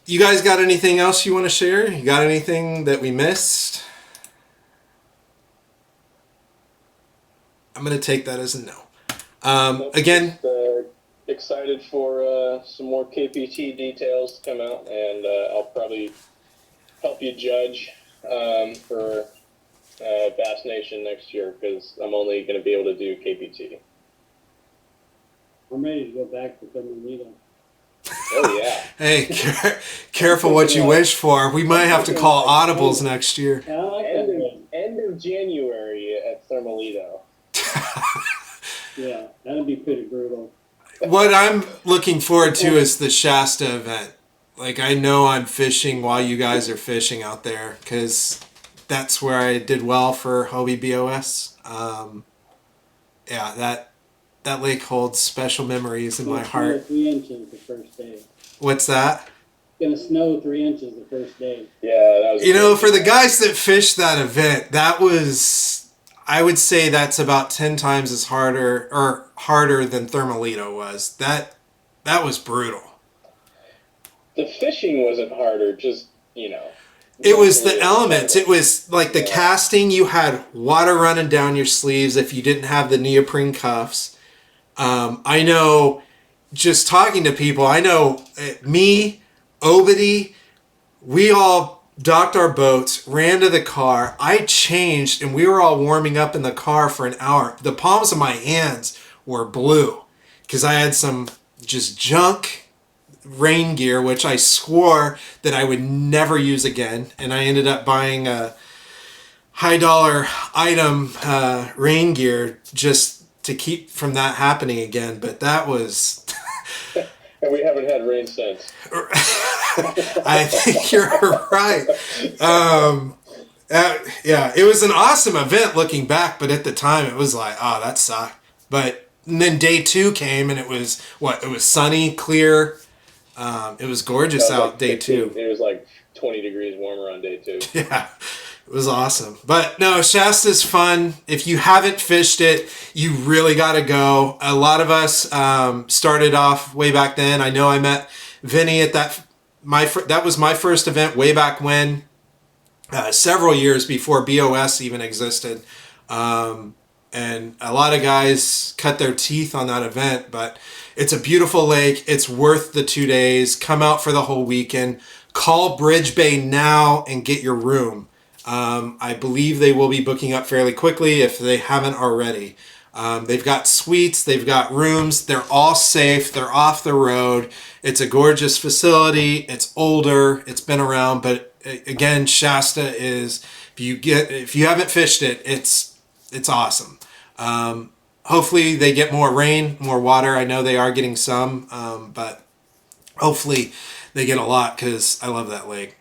you guys got anything else you want to share? You got anything that we missed? I'm going to take that as a no. Again, just, excited for some more KPT details to come out, and I'll probably help you judge for Bass Nation next year because I'm only going to be able to do KPT. I'm ready to go back to Thermalito. Oh yeah. Hey, careful what you wish for. We might have to call audibles next year. Yeah, I like that one. End of January at Thermalito. Yeah, that'd be pretty brutal. What I'm looking forward to is the Shasta event. Like, I know I'm fishing while you guys are fishing out there because that's where I did well for Hobie BOS. Yeah, that lake holds special memories in my It's gonna snow heart. 3 inches the first day. What's that? It's gonna snow 3 inches the first day. Yeah, that was. You know, for the guys that fished that event, that was, I would say that's about 10 times as harder than Thermalito was. That was brutal. The fishing wasn't harder, just It was the elements. It was like the casting. You had water running down your sleeves if you didn't have the neoprene cuffs. I know, just talking to people, I know me, Obedy, we all docked our boats, ran to the car. I changed, and we were all warming up in the car for an hour. The palms of my hands were blue because I had some just junk rain gear, which I swore that I would never use again. And I ended up buying a high dollar item rain gear just to keep from that happening again. But that was... And we haven't had rain since. I think you're right. Yeah, it was an awesome event looking back, but at the time it was like, oh, that sucked. But and then day 2 came and it was sunny, clear. It was gorgeous out Like day 2. It was like 20 degrees warmer on day 2. Yeah, it was awesome. But no, Shasta's fun. If you haven't fished it, you really got to go. A lot of us started off way back then. I know I met Vinny at that. That was my first event way back when, several years before BOS even existed. And a lot of guys cut their teeth on that event, but it's a beautiful lake. It's worth the 2 days. Come out for the whole weekend. Call Bridge Bay now and get your room. I believe they will be booking up fairly quickly if they haven't already. They've got suites. They've got rooms. They're all safe. They're off the road. It's a gorgeous facility. It's older. It's been around. But again, Shasta is, if you haven't fished it, it's awesome. Hopefully they get more rain, more water. I know they are getting some, but hopefully they get a lot because I love that lake.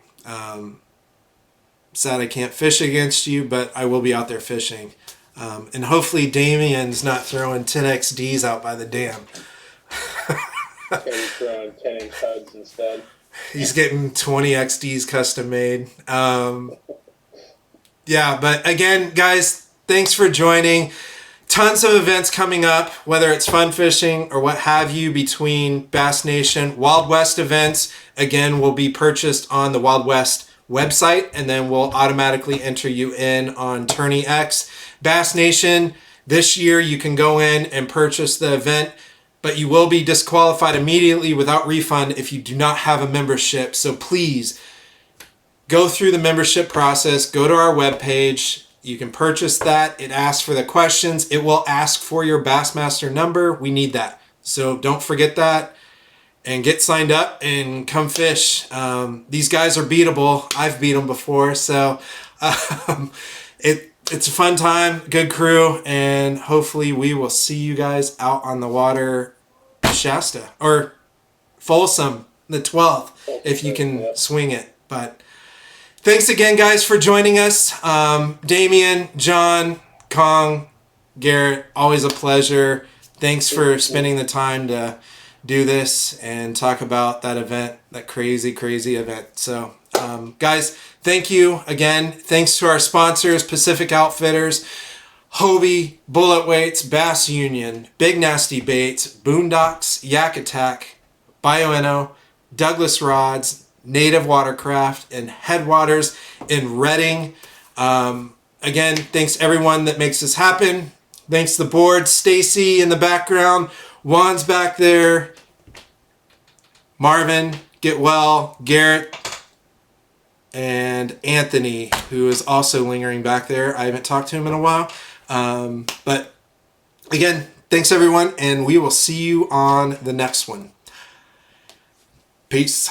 Sad I can't fish against you, but I will be out there fishing. And hopefully Damian's not throwing 10XDs out by the dam. He's throwing 10-inch HUDs instead. He's getting 20 XDs custom made. Yeah, but again, guys, thanks for joining. Tons of events coming up, whether it's fun fishing or what have you, between Bass Nation. Wild West events, again, will be purchased on the Wild West website, and then we'll automatically enter you in on Tourney X. Bass Nation, this year you can go in and purchase the event, but you will be disqualified immediately without refund if you do not have a membership. So please go through the membership process, go to our webpage. You can purchase that. It asks for the questions. It will ask for your Bassmaster number. We need that. So don't forget that and get signed up and come fish. These guys are beatable. I've beat them before. So it's a fun time, good crew, and hopefully we will see you guys out on the water, Shasta, or Folsom, the 12th, if you can swing it. But thanks again, guys, for joining us. Damian, John, Kong, Garrett, always a pleasure. Thanks for spending the time to do this and talk about that event, that crazy, crazy event. So, guys, thank you again. Thanks to our sponsors, Pacific Outfitters, Hobie, Bullet Weights, Bass Union, Big Nasty Baits, Boondocks, Yak Attack, Bioenno, Douglas Rods, Native Watercraft, and Headwaters in Reading. Again, thanks everyone that makes this happen. Thanks the board, Stacy in the background, Juan's back there, Marvin, get well, Garrett, and Anthony, who is also lingering back there. I haven't talked to him in a while. But again, thanks everyone, and we will see you on the next one. Peace.